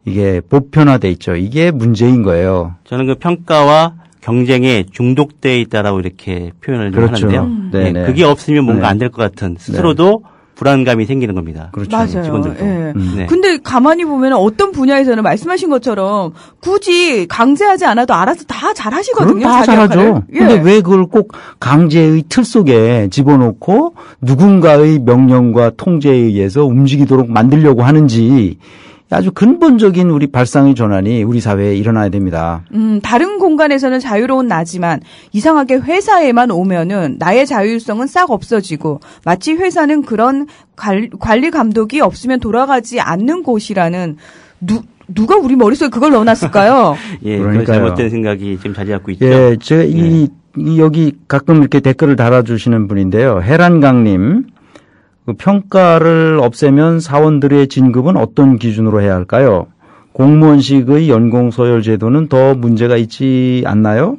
이게 보편화돼 있죠. 이게 문제인 거예요. 저는 그 평가와 경쟁에 중독돼 있다라고 이렇게 표현을 좀 그렇죠. 하는데요. 네, 예, 네. 그게 없으면 뭔가 네. 안 될 것 같은 스스로도 불안감이 생기는 겁니다. 그렇죠. 맞아요. 직원들도. 예. 네. 근데 가만히 보면 어떤 분야에서는 말씀하신 것처럼 굳이 강제하지 않아도 알아서 다 잘하시거든요. 그럼 다 자기 역할을. 잘하죠. 예. 근데 왜 그걸 꼭 강제의 틀 속에 집어넣고 누군가의 명령과 통제에 의해서 움직이도록 만들려고 하는지 아주 근본적인 우리 발상의 전환이 우리 사회에 일어나야 됩니다. 다른 공간에서는 자유로운 나지만 이상하게 회사에만 오면은 나의 자율성은 싹 없어지고 마치 회사는 그런 관리 감독이 없으면 돌아가지 않는 곳이라는 누가 우리 머릿속에 그걸 넣어놨을까요? 예, 그 그러니까요. 잘못된 생각이 지금 자리잡고 있죠. 예, 제가 이 여기 가끔 이렇게 댓글을 달아주시는 분인데요. 해란강님. 그 평가를 없애면 사원들의 진급은 어떤 기준으로 해야 할까요? 공무원식의 연공서열 제도는 더 문제가 있지 않나요?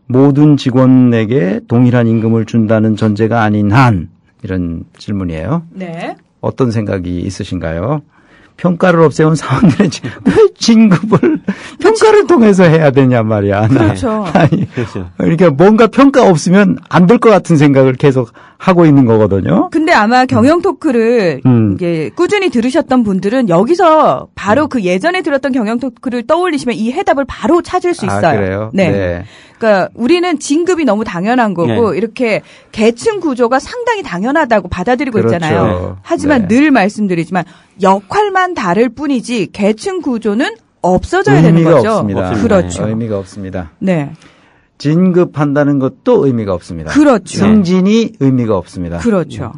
모든 직원에게 동일한 임금을 준다는 전제가 아닌 한 이런 질문이에요. 네. 어떤 생각이 있으신가요? 평가를 없애온 사원들은 왜 진급을 평가를 통해서 해야 되냐 말이야. 그렇죠. 아니, 그렇죠. 그러니까 뭔가 평가 없으면 안 될 것 같은 생각을 계속 하고 있는 거거든요. 근데 아마 경영 토크를 이게 꾸준히 들으셨던 분들은 여기서 바로 그 예전에 들었던 경영 토크를 떠올리시면 이 해답을 바로 찾을 수 있어요. 아, 그래요? 네. 네. 그러니까 우리는 진급이 너무 당연한 거고 네. 이렇게 계층 구조가 상당히 당연하다고 받아들이고 그렇죠. 있잖아요. 하지만 네. 늘 말씀드리지만 역할만 다를 뿐이지 계층 구조는 없어져야 되는 의미가 거죠. 없습니다. 그렇죠. 의미가 없습니다. 네. 진급한다는 것도 의미가 없습니다. 그렇죠. 승진이 의미가 없습니다. 그렇죠.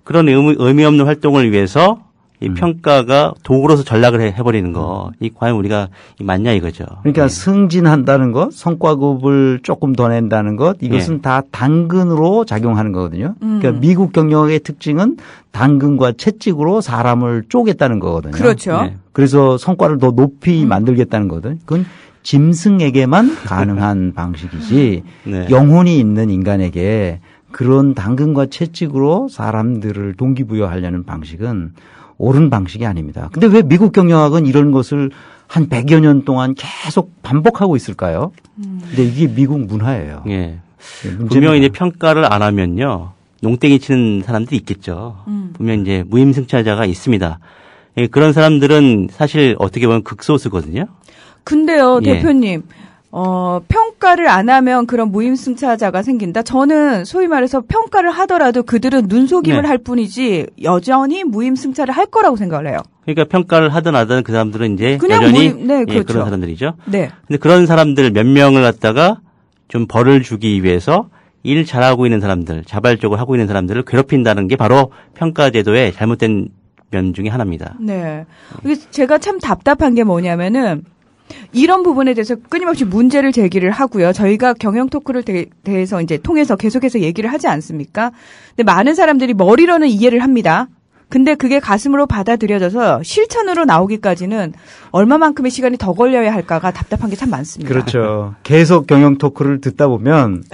그런 의미 없는 활동을 위해서 이 평가가 도구로서 전락을 해버리는 거, 이 과연 우리가 맞냐 이거죠. 그러니까 예. 승진한다는 것, 성과급을 조금 더 낸다는 것, 이것은 다 당근으로 작용하는 거거든요. 그러니까 미국 경영의 특징은 당근과 채찍으로 사람을 쪼겠다는 거거든요. 그렇죠. 네. 그래서 성과를 더 높이 만들겠다는 거거든요. 그건 짐승에게만 가능한 방식이지 네. 영혼이 있는 인간에게 그런 당근과 채찍으로 사람들을 동기부여하려는 방식은 옳은 방식이 아닙니다. 근데 왜 미국 경영학은 이런 것을 한 100여 년 동안 계속 반복하고 있을까요? 근데 이게 미국 문화예요. 예. 문제입니다. 분명히 이제 평가를 안 하면요. 농땡이 치는 사람들이 있겠죠. 분명 이제 무임승차자가 있습니다. 예, 그런 사람들은 사실 어떻게 보면 극소수거든요. 근데요, 예. 대표님, 평가를 안 하면 그런 무임승차자가 생긴다? 저는 소위 말해서 평가를 하더라도 그들은 눈속임을 네. 할 뿐이지 여전히 무임승차를 할 거라고 생각을 해요. 그러니까 평가를 하든 안 하든 그 사람들은 이제 그냥 여전히 네, 예, 그렇죠. 그런 사람들이죠. 네. 근데 그런 사람들 몇 명을 갖다가 좀 벌을 주기 위해서 일 잘하고 있는 사람들, 자발적으로 하고 있는 사람들을 괴롭힌다는 게 바로 평가제도의 잘못된 면 중에 하나입니다. 네. 이게 제가 참 답답한 게 뭐냐면은 이런 부분에 대해서 끊임없이 문제를 제기를 하고요. 저희가 경영 토크를 대해서 이제 통해서 계속해서 얘기를 하지 않습니까? 근데 많은 사람들이 머리로는 이해를 합니다. 근데 그게 가슴으로 받아들여져서 실천으로 나오기까지는 얼마만큼의 시간이 더 걸려야 할까가 답답한 게 참 많습니다. 그렇죠. 계속 경영 토크를 듣다 보면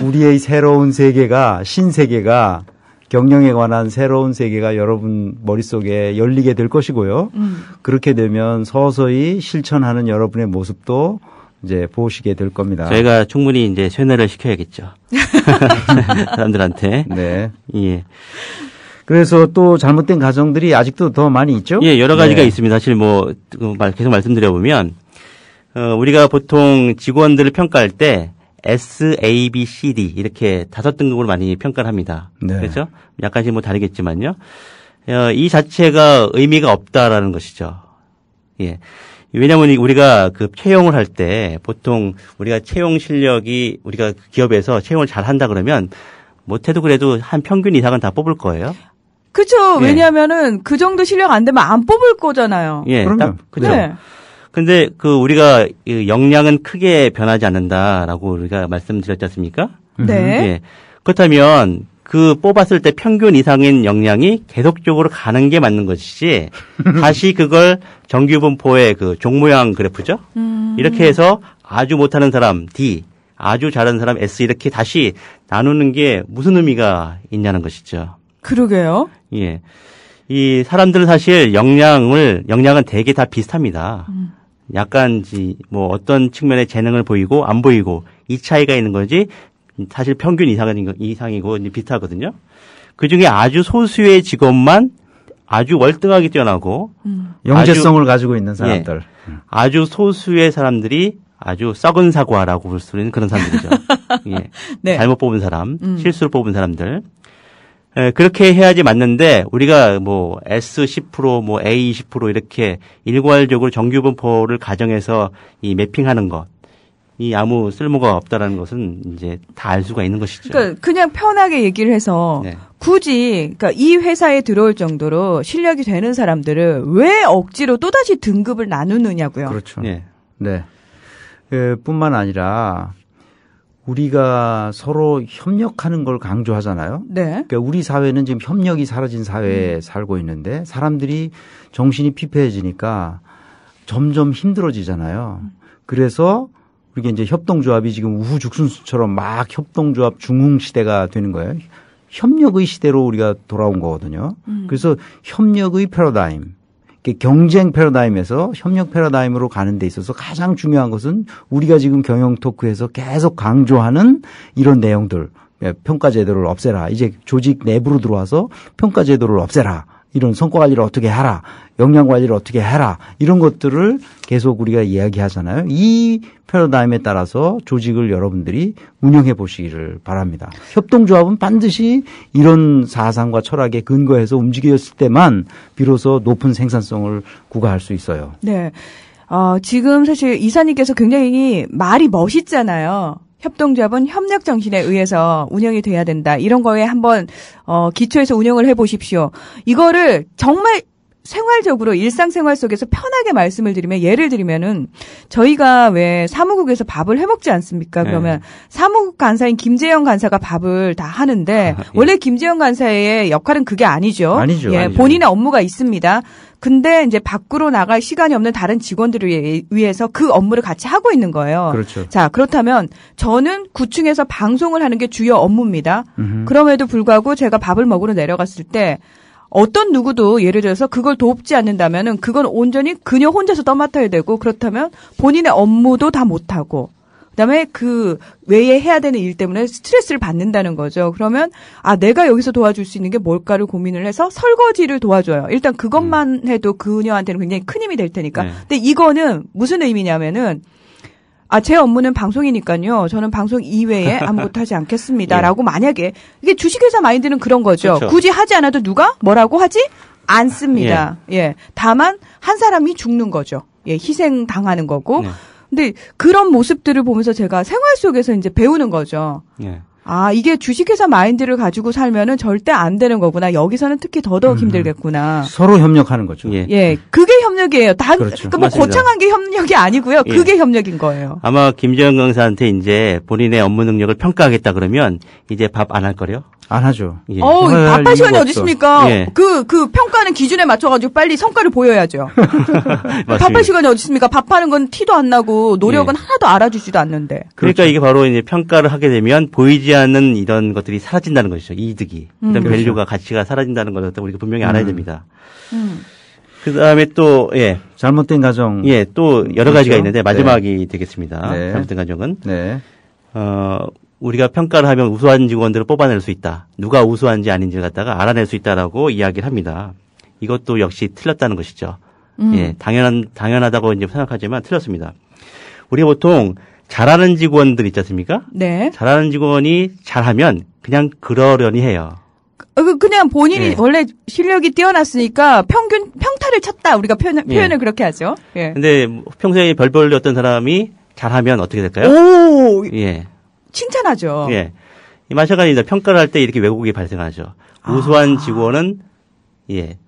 우리의 새로운 세계가 신세계가 경영에 관한 새로운 세계가 여러분 머릿속에 열리게 될 것이고요. 그렇게 되면 서서히 실천하는 여러분의 모습도 이제 보시게 될 겁니다. 저희가 충분히 이제 쇠뇌를 시켜야겠죠. 사람들한테. 네. 예. 그래서 또 잘못된 가정들이 아직도 더 많이 있죠? 예, 여러 가지가 네. 있습니다. 사실 뭐 계속 말씀드려 보면 우리가 보통 직원들을 평가할 때 S, A, B, C, D 이렇게 5등급으로 많이 평가를 합니다. 네. 그렇죠? 약간씩 뭐 다르겠지만요. 이 자체가 의미가 없다라는 것이죠. 예. 왜냐하면 우리가 그 채용을 할 때 보통 우리가 채용 실력이 우리가 기업에서 채용을 잘 한다 그러면 못해도 그래도 한 평균 이상은 다 뽑을 거예요. 그렇죠. 예. 왜냐하면은 그 정도 실력 안 되면 안 뽑을 거잖아요. 예. 그러면. 그죠. 네. 근데 그 우리가 이 역량은 크게 변하지 않는다라고 우리가 말씀드렸지 않습니까? 네. 예. 그렇다면 그 뽑았을 때 평균 이상인 역량이 계속적으로 가는 게 맞는 것이지 다시 그걸 정규분포의 그 종모양 그래프죠? 이렇게 해서 아주 못하는 사람 D, 아주 잘하는 사람 S 이렇게 다시 나누는 게 무슨 의미가 있냐는 것이죠. 그러게요. 예. 이 사람들은 사실 역량은 되게 다 비슷합니다. 약간 뭐 어떤 측면의 재능을 보이고 안 보이고 이 차이가 있는 거지 사실 평균 이상이고 이제 비슷하거든요. 그 중에 아주 소수의 직업만 아주 월등하게 뛰어나고 영재성을 가지고 있는 사람들. 아주 소수의 사람들이 아주 썩은 사과라고 볼 수 있는 그런 사람들이죠. 예. 네. 잘못 뽑은 사람, 실수로 뽑은 사람들. 예, 그렇게 해야지 맞는데 우리가 뭐 S 10%, 뭐 A 20% 이렇게 일괄적으로 정규분포를 가정해서 이 매핑하는 것, 이 아무 쓸모가 없다라는 것은 이제 다 알 수가 있는 것이죠. 그러니까 그냥 편하게 얘기를 해서 네. 굳이 그러니까 이 회사에 들어올 정도로 실력이 되는 사람들을 왜 억지로 또다시 등급을 나누느냐고요. 그렇죠. 예. 네. 뿐만 아니라 우리가 서로 협력하는 걸 강조하잖아요. 네. 그러니까 우리 사회는 지금 협력이 사라진 사회에 살고 있는데 사람들이 정신이 피폐해지니까 점점 힘들어지잖아요. 그래서 우리가 이제 협동조합이 지금 우후죽순수처럼 막 협동조합 중흥 시대가 되는 거예요. 협력의 시대로 우리가 돌아온 거거든요. 그래서 협력의 패러다임, 경쟁 패러다임에서 협력 패러다임으로 가는 데 있어서 가장 중요한 것은 우리가 지금 경영 토크에서 계속 강조하는 이런 내용들, 평가 제도를 없애라. 이제 조직 내부로 들어와서 평가 제도를 없애라. 이런 성과 관리를 어떻게 하라. 역량 관리를 어떻게 해라. 이런 것들을 계속 우리가 이야기하잖아요. 이 패러다임에 따라서 조직을 여러분들이 운영해 보시기를 바랍니다. 협동조합은 반드시 이런 사상과 철학에 근거해서 움직였을 때만 비로소 높은 생산성을 구가할 수 있어요. 네. 지금 사실 이사님께서 굉장히 말이 멋있잖아요. 협동조합은 협력 정신에 의해서 운영이 돼야 된다. 이런 거에 한번 기초해서 운영을 해보십시오. 이거를 정말 생활적으로 일상생활 속에서 편하게 말씀을 드리면 예를 들면은 저희가 왜 사무국에서 밥을 해먹지 않습니까? 그러면 사무국 간사인 김재영 간사가 밥을 다 하는데 원래 김재영 간사의 역할은 그게 아니죠. 아니죠. 본인의 업무가 있습니다. 근데 이제 밖으로 나갈 시간이 없는 다른 직원들을 위해서 그 업무를 같이 하고 있는 거예요. 그렇죠. 자, 그렇다면 저는 9층에서 방송을 하는 게 주요 업무입니다. 그럼에도 불구하고 제가 밥을 먹으러 내려갔을 때 어떤 누구도 예를 들어서 그걸 돕지 않는다면은 그건 온전히 그녀 혼자서 떠맡아야 되고 그렇다면 본인의 업무도 다 못하고 그다음에 그 외에 해야 되는 일 때문에 스트레스를 받는다는 거죠. 그러면 내가 여기서 도와줄 수 있는 게 뭘까를 고민을 해서 설거지를 도와줘요. 일단 그것만 해도 그녀한테는 굉장히 큰 힘이 될 테니까. 네. 근데 이거는 무슨 의미냐면은 제 업무는 방송이니까요. 저는 방송 이외에 아무것도 하지 않겠습니다라고 만약에 이게 주식회사 마인드는 그런 거죠. 그렇죠. 굳이 하지 않아도 누가 뭐라고 하지 않습니다. 예. 다만 한 사람이 죽는 거죠. 예, 희생 당하는 거고. 네. 근데 그런 모습들을 보면서 제가 생활 속에서 이제 배우는 거죠. 예. 이게 주식회사 마인드를 가지고 살면은 절대 안 되는 거구나. 여기서는 특히 더더욱 힘들겠구나. 서로 협력하는 거죠. 예, 그게 협력이에요. 그렇죠. 그러니까 뭐 거창한 게 협력이 아니고요. 그게 협력인 거예요. 아마 김재영 강사한테 이제 본인의 업무 능력을 평가하겠다 그러면 이제 밥 안 할 거래요? 안 하죠. 예. 밥할 시간이 어디 있습니까? 예. 그 평가는 기준에 맞춰가지고 빨리 성과를 보여야죠. 밥할 시간이 어디 있습니까? 밥하는 건 티도 안 나고 노력은 하나도 알아주지도 않는데. 그러니까 이게 바로 이제 평가를 하게 되면 보이지 않는 이런 것들이 사라진다는 것이죠. 이득이. 이런 밸류가 가치가 사라진다는 것을 우리가 분명히 알아야 됩니다. 그 다음에 또, 잘못된 가정. 또 여러 가지가 있는데 마지막이 되겠습니다. 네. 잘못된 가정은. 네. 우리가 평가를 하면 우수한 직원들을 뽑아낼 수 있다. 누가 우수한지 아닌지를 갖다가 알아낼 수 있다라고 이야기를 합니다. 이것도 역시 틀렸다는 것이죠. 당연하다고 이제 생각하지만 틀렸습니다. 우리가 보통 잘하는 직원들 있지 않습니까? 네. 잘하는 직원이 잘하면 그냥 그러려니 해요. 그냥 본인이 원래 실력이 뛰어났으니까 평타를 쳤다. 우리가 표현을 그렇게 하죠. 예. 근데 평소에 별별로 어떤 사람이 잘하면 어떻게 될까요? 오! 예. 칭찬하죠. 예. 이 마찬가지입니다. 평가를 할 때 이렇게 왜곡이 발생하죠. 우수한 직원은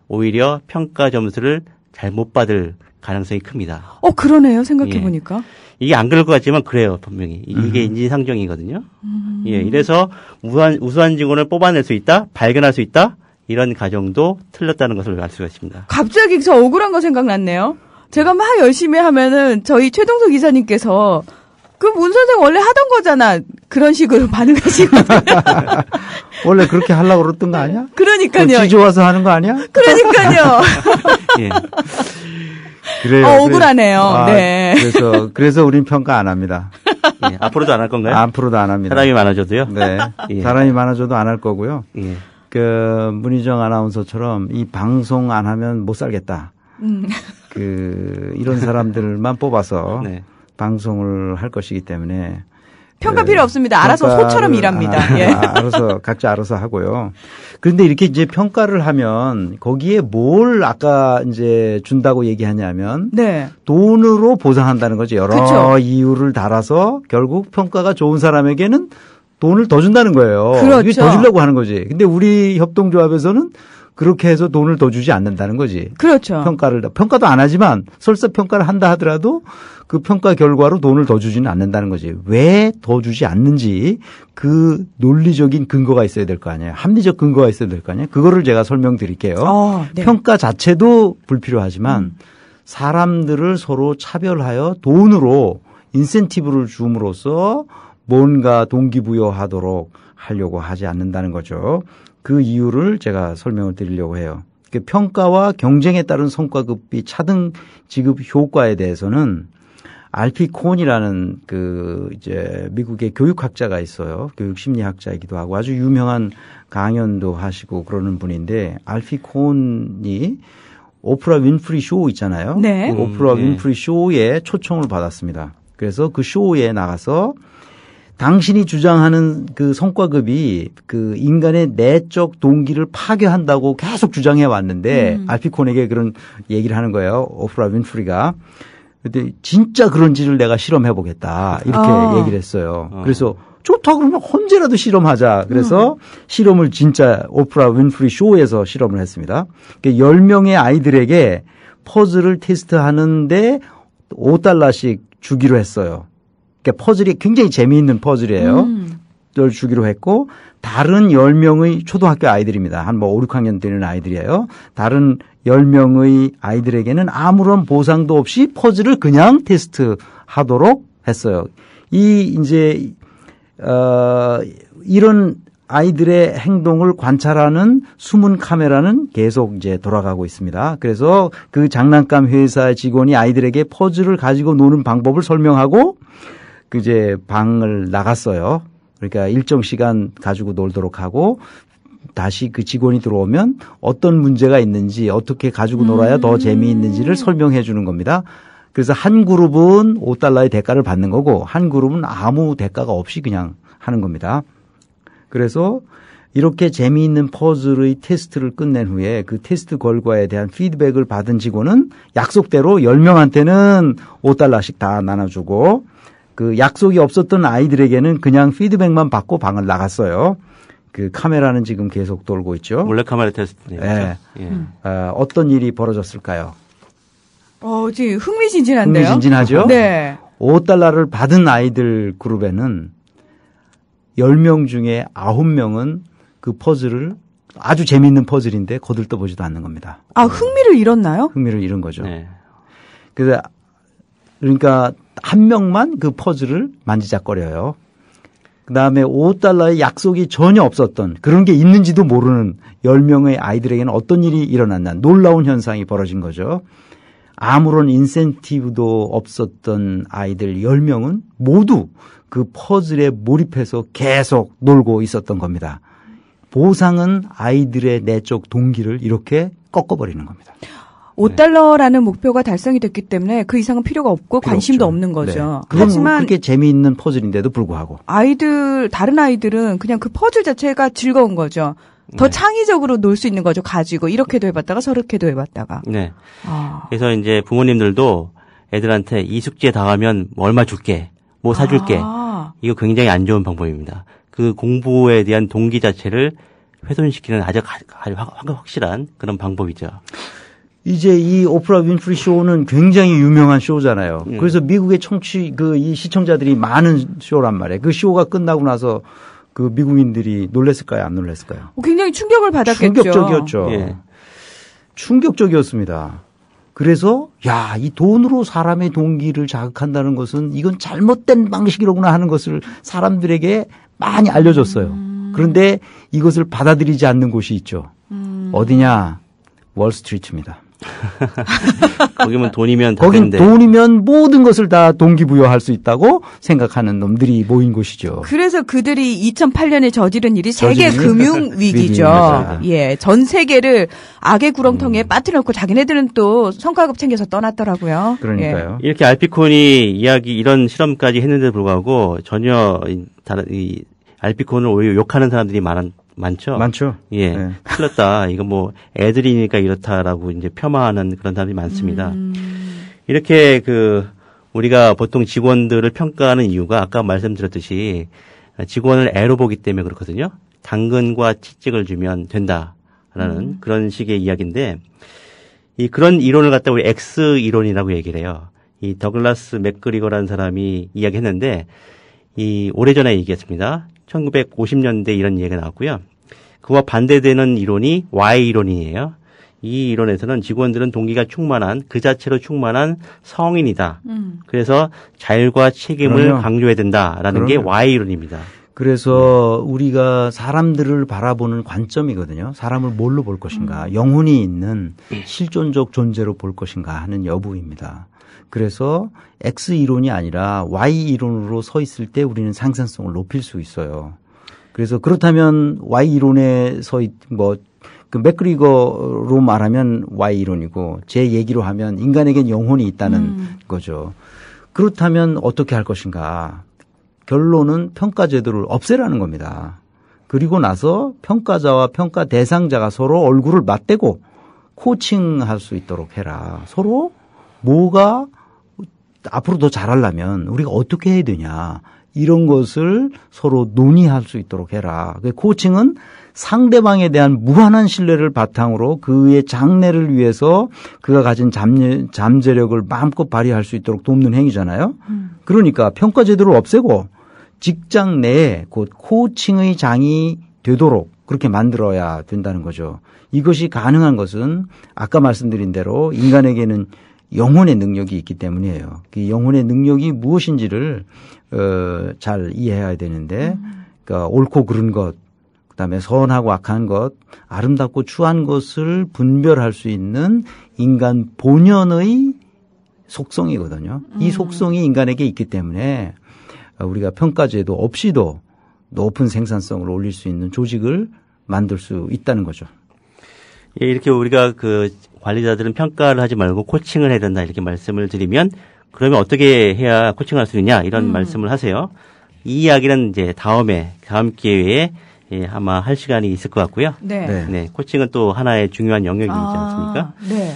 오히려 평가 점수를 잘못 받을 가능성이 큽니다. 그러네요. 생각해보니까. 이게 안 그럴 것 같지만 그래요. 분명히. 이게 인지상정이거든요. 이래서 우수한 직원을 뽑아낼 수 있다, 발견할 수 있다, 이런 가정도 틀렸다는 것을 알 수가 있습니다. 갑자기 저 억울한 거 생각났네요. 제가 막 열심히 하면은 저희 최동석 이사님께서 그 문 선생 원래 하던 거잖아. 그런 식으로 반응하시거든요. 원래 그렇게 하려고 그랬던 거 아니야? 그러니까요. 지져와서 하는 거 아니야? 그러니까요. 예. 그래요. 억울하네요. 네. 그래서 우린 평가 안 합니다. 예. 앞으로도 안 할 건가요? 앞으로도 안 합니다. 사람이 많아져도요? 네. 예. 사람이 많아져도 안 할 거고요. 예. 문희정 아나운서처럼 이 방송 안 하면 못 살겠다. 이런 사람들만 뽑아서 네. 방송을 할 것이기 때문에 평가 필요 없습니다. 알아서 소처럼 일합니다. 예. 각자 알아서 하고요. 그런데 이렇게 이제 평가를 하면 거기에 뭘 아까 이제 준다고 얘기하냐면 돈으로 보상한다는 거죠. 여러 이유를 달아서 결국 평가가 좋은 사람에게는 돈을 더 준다는 거예요. 그렇죠. 이게 더 주려고 하는 거지. 근데 우리 협동조합에서는 그렇게 해서 돈을 더 주지 않는다는 거지. 그렇죠. 평가도 안 하지만 설사 평가를 한다 하더라도 그 평가 결과로 돈을 더 주지는 않는다는 거지. 왜 더 주지 않는지 그 논리적인 근거가 있어야 될 거 아니에요. 합리적 근거가 있어야 될 거 아니에요. 그거를 제가 설명드릴게요. 네. 평가 자체도 불필요하지만 사람들을 서로 차별하여 돈으로 인센티브를 줌으로써 뭔가 동기부여하도록 하려고 하지 않는다는 거죠. 그 이유를 제가 설명을 드리려고 해요. 평가와 경쟁에 따른 성과급비 차등 지급 효과에 대해서는 알피 콘이라는 이제 미국의 교육학자가 있어요. 교육심리학자이기도 하고 아주 유명한 강연도 하시고 그러는 분인데 알피 콘이 오프라 윈프리 쇼 있잖아요. 네. 그 오프라 윈프리 쇼에 초청을 받았습니다. 그래서 그 쇼에 나가서 당신이 주장하는 그 성과급이 그 인간의 내적 동기를 파괴한다고 계속 주장해 왔는데 알피 콘에게 그런 얘기를 하는 거예요. 오프라 윈프리가. 근데 진짜 그런지를 내가 실험해 보겠다. 이렇게 얘기를 했어요. 그래서 좋다 그러면 언제라도 실험하자. 그래서 실험을 진짜 오프라 윈프리 쇼에서 실험을 했습니다. 10명의 아이들에게 퍼즐을 테스트하는데 $5씩 주기로 했어요. 그러니까 퍼즐이 굉장히 재미있는 퍼즐이에요. 를 주기로 했고 다른 10명의 초등학교 아이들입니다. 한 5, 6학년 되는 아이들이에요. 다른 10명의 아이들에게는 아무런 보상도 없이 퍼즐을 그냥 테스트하도록 했어요. 이런 아이들의 행동을 관찰하는 숨은 카메라는 계속 이제 돌아가고 있습니다. 그래서 그 장난감 회사 직원이 아이들에게 퍼즐을 가지고 노는 방법을 설명하고 이제 방을 나갔어요. 그러니까 일정 시간 가지고 놀도록 하고 다시 그 직원이 들어오면 어떤 문제가 있는지 어떻게 가지고 놀아야 더 재미있는지를 설명해 주는 겁니다. 그래서 한 그룹은 $5의 대가를 받는 거고 한 그룹은 아무 대가가 없이 그냥 하는 겁니다. 그래서 이렇게 재미있는 퍼즐의 테스트를 끝낸 후에 그 테스트 결과에 대한 피드백을 받은 직원은 약속대로 10명한테는 $5씩 다 나눠주고 그 약속이 없었던 아이들에게는 그냥 피드백만 받고 방을 나갔어요. 그 카메라는 지금 계속 돌고 있죠. 몰래 카메라 테스트네요. 네. 예. 어떤 일이 벌어졌을까요? 지금 흥미진진한데요. 흥미진진하죠? 네. $5를 받은 아이들 그룹에는 10명 중에 9명은 그 퍼즐을 아주 재미있는 퍼즐인데 거들떠보지도 않는 겁니다. 흥미를 잃었나요? 흥미를 잃은 거죠. 네. 그러니까 한 명만 그 퍼즐을 만지작거려요. 그다음에 $5의 약속이 전혀 없었던 그런 게 있는지도 모르는 10명의 아이들에게는 어떤 일이 일어났나 놀라운 현상이 벌어진 거죠. 아무런 인센티브도 없었던 아이들 10명은 모두 그 퍼즐에 몰입해서 계속 놀고 있었던 겁니다. 보상은 아이들의 내적 동기를 이렇게 꺾어버리는 겁니다. $5라는 목표가 달성이 됐기 때문에 그 이상은 필요가 없고 관심도 없는 거죠. 네. 하지만 그게 재미있는 퍼즐인데도 불구하고 다른 아이들은 그냥 그 퍼즐 자체가 즐거운 거죠. 더 창의적으로 놀 수 있는 거죠. 가지고 이렇게도 해봤다가 저렇게도 해봤다가. 네. 그래서 이제 부모님들도 애들한테 이 숙제 다 하면 얼마 줄게, 뭐 사줄게. 이거 굉장히 안 좋은 방법입니다. 그 공부에 대한 동기 자체를 훼손시키는 아주 확실한 그런 방법이죠. 이제 이 오프라 윈프리 쇼는 굉장히 유명한 쇼잖아요. 그래서 미국의 이 시청자들이 많은 쇼란 말이에요. 그 쇼가 끝나고 나서 그 미국인들이 놀랬을까요? 안 놀랬을까요? 굉장히 충격을 받았겠죠. 충격적이었죠. 예. 충격적이었습니다. 그래서 이 돈으로 사람의 동기를 자극한다는 것은 이건 잘못된 방식이로구나 하는 것을 사람들에게 많이 알려줬어요. 그런데 이것을 받아들이지 않는 곳이 있죠. 어디냐? 월스트리트입니다. 거기면 돈이면 다 거긴 되는데. 돈이면 모든 것을 다 동기부여할 수 있다고 생각하는 놈들이 모인 곳이죠. 그래서 그들이 2008년에 저지른 일이 세계 금융 위기죠. 예, 전 세계를 악의 구렁텅이에 빠뜨려놓고 자기네들은 또 성과급 챙겨서 떠났더라고요. 그러니까요. 예. 이렇게 알피콘이 이런 실험까지 했는데도 불구하고 전혀 이 알피콘을 오히려 욕하는 사람들이 많죠. 많죠. 예. 네. 큰일 났다. 이거 뭐 애들이니까 이렇다라고 이제 폄하하는 그런 사람들이 많습니다. 이렇게 우리가 보통 직원들을 평가하는 이유가 아까 말씀드렸듯이 직원을 애로 보기 때문에 그렇거든요. 당근과 채찍을 주면 된다라는 그런 식의 이야기인데 그런 이론을 갖다 우리 X 이론이라고 얘기를 해요. 이 더글라스 맥그리거라는 사람이 이야기했는데 오래전에 얘기했습니다. 1950년대 이런 얘기가 나왔고요. 그와 반대되는 이론이 Y 이론이에요. 이 이론에서는 직원들은 동기가 충만한 그 자체로 충만한 성인이다. 그래서 자율과 책임을 그럼요. 강조해야 된다라는 게 그럼요. Y 이론입니다. 그래서 우리가 사람들을 바라보는 관점이거든요. 사람을 뭘로 볼 것인가. 영혼이 있는 실존적 존재로 볼 것인가 하는 여부입니다. 그래서 X 이론이 아니라 Y 이론으로 서 있을 때 우리는 생산성을 높일 수 있어요. 그래서 그렇다면 Y 이론에 그 맥그리거로 말하면 Y 이론이고 제 얘기로 하면 인간에겐 영혼이 있다는 거죠. 그렇다면 어떻게 할 것인가. 결론은 평가 제도를 없애라는 겁니다. 그리고 나서 평가자와 평가 대상자가 서로 얼굴을 맞대고 코칭할 수 있도록 해라. 서로 뭐가 앞으로 더 잘하려면 우리가 어떻게 해야 되냐. 이런 것을 서로 논의할 수 있도록 해라. 코칭은 상대방에 대한 무한한 신뢰를 바탕으로 그의 장래를 위해서 그가 가진 잠재력을 마음껏 발휘할 수 있도록 돕는 행위잖아요. 그러니까 평가 제도를 없애고 직장 내에 곧 코칭의 장이 되도록 그렇게 만들어야 된다는 거죠. 이것이 가능한 것은 아까 말씀드린 대로 인간에게는 영혼의 능력이 있기 때문이에요. 그 영혼의 능력이 무엇인지를 잘 이해해야 되는데 그러니까 옳고 그른 것, 그다음에 선하고 악한 것, 아름답고 추한 것을 분별할 수 있는 인간 본연의 속성이거든요. 이 속성이 인간에게 있기 때문에 우리가 평가제도 없이도 높은 생산성을 올릴 수 있는 조직을 만들 수 있다는 거죠. 예, 이렇게 우리가 그 관리자들은 평가를 하지 말고 코칭을 해야 된다 이렇게 말씀을 드리면 그러면 어떻게 해야 코칭할 수 있냐 이런 말씀을 하세요. 이 이야기는 이제 다음 기회에 예, 아마 할 시간이 있을 것 같고요. 네. 네, 코칭은 또 하나의 중요한 영역이지 않습니까? 네.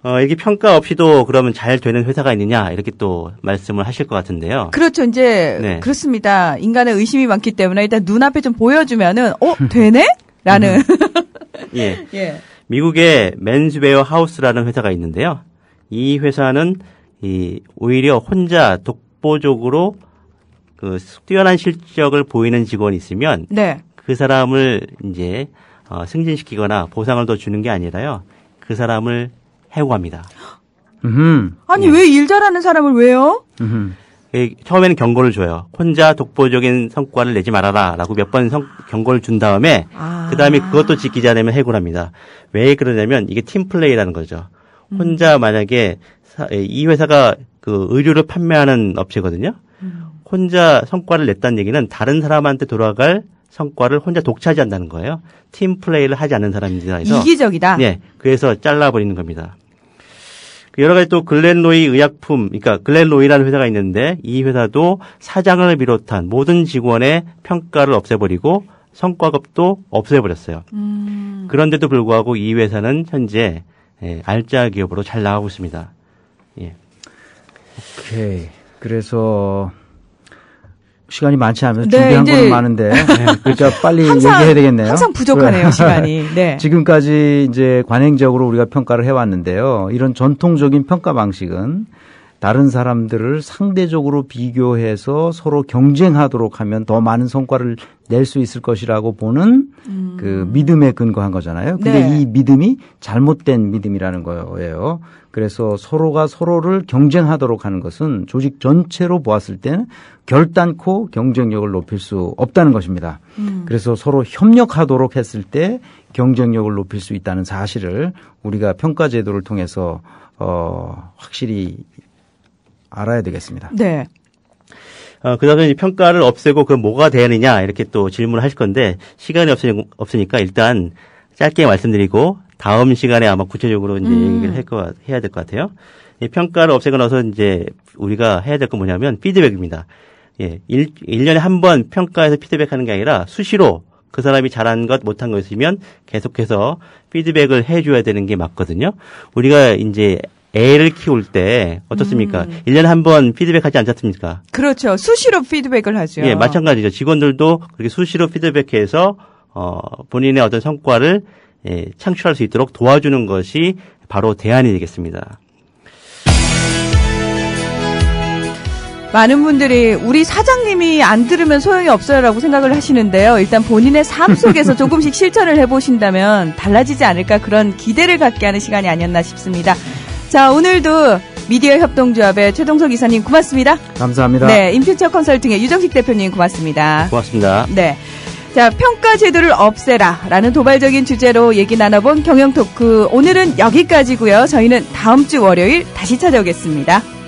이렇게 평가 없이도 그러면 잘 되는 회사가 있느냐 이렇게 또 말씀을 하실 것 같은데요. 그렇죠. 이제 네. 그렇습니다. 인간의 의심이 많기 때문에 일단 눈앞에 좀 보여주면은 되네? 라는. 예. 예. 미국의 맨스웨어 하우스라는 회사가 있는데요. 이 회사는 오히려 혼자 독보적으로 그 뛰어난 실적을 보이는 직원이 있으면 네. 그 사람을 이제 승진시키거나 보상을 더 주는 게 아니라요. 그 사람을 해고합니다. 아니 왜 일 잘하는 사람을 왜요? 처음에는 경고를 줘요. 혼자 독보적인 성과를 내지 말아라라고 몇 번 경고를 준 다음에 그다음에 그것도 지키지 않으면 해고를 합니다. 왜 그러냐면 이게 팀플레이라는 거죠. 혼자 만약에 이 회사가 그 의류를 판매하는 업체거든요. 혼자 성과를 냈다는 얘기는 다른 사람한테 돌아갈 성과를 혼자 독차지한다는 거예요. 팀플레이를 하지 않는 사람입니다. 그래서 이기적이다. 네, 그래서 잘라버리는 겁니다. 여러 가지 또 글렌로이 의약품, 그러니까 글렌로이라는 회사가 있는데 이 회사도 사장을 비롯한 모든 직원의 평가를 없애버리고 성과급도 없애버렸어요. 그런데도 불구하고 이 회사는 현재 알짜 기업으로 잘 나가고 있습니다. 예. 오케이. 그래서 시간이 많지 않으면 네, 준비한 이제 거는 많은데 그러니까 빨리 얘기해야 되겠네요. 항상 부족하네요, 그래. 시간이. 네. 지금까지 이제 관행적으로 우리가 평가를 해왔는데요. 이런 전통적인 평가 방식은 다른 사람들을 상대적으로 비교해서 서로 경쟁하도록 하면 더 많은 성과를 낼 수 있을 것이라고 보는 그 믿음에 근거한 거잖아요. 근데 네. 이 믿음이 잘못된 믿음이라는 거예요. 그래서 서로가 서로를 경쟁하도록 하는 것은 조직 전체로 보았을 때는 결단코 경쟁력을 높일 수 없다는 것입니다. 그래서 서로 협력하도록 했을 때 경쟁력을 높일 수 있다는 사실을 우리가 평가 제도를 통해서 확실히 알아야 되겠습니다. 네. 그다음에 이 평가를 없애고 그 뭐가 되느냐 이렇게 또 질문을 하실 건데 시간이 없으니까 일단 짧게 말씀드리고 다음 시간에 아마 구체적으로 이제 얘기를 해야 될 것 같아요. 이 평가를 없애고 나서 이제 우리가 해야 될 건 뭐냐면 피드백입니다. 예, 1년에 한 번 평가해서 피드백하는 게 아니라 수시로 그 사람이 잘한 것 못한 것 있으면 계속해서 피드백을 해줘야 되는 게 맞거든요. 우리가 이제 애를 키울 때 어떻습니까? 1년에 한 번 피드백하지 않지 않습니까? 그렇죠. 수시로 피드백을 하죠. 예, 마찬가지죠. 직원들도 그렇게 수시로 피드백해서 본인의 어떤 성과를 창출할 수 있도록 도와주는 것이 바로 대안이 되겠습니다. 많은 분들이 우리 사장님이 안 들으면 소용이 없어요라고 생각을 하시는데요. 일단 본인의 삶 속에서 조금씩 실천을 해보신다면 달라지지 않을까 그런 기대를 갖게 하는 시간이 아니었나 싶습니다. 자, 오늘도 미디어 협동조합의 최동석 이사님 고맙습니다. 감사합니다. 네, 인퓨처 컨설팅의 유정식 대표님 고맙습니다. 고맙습니다. 네. 자, 평가 제도를 없애라 라는 도발적인 주제로 얘기 나눠본 경영토크. 오늘은 여기까지고요. 저희는 다음 주 월요일 다시 찾아오겠습니다.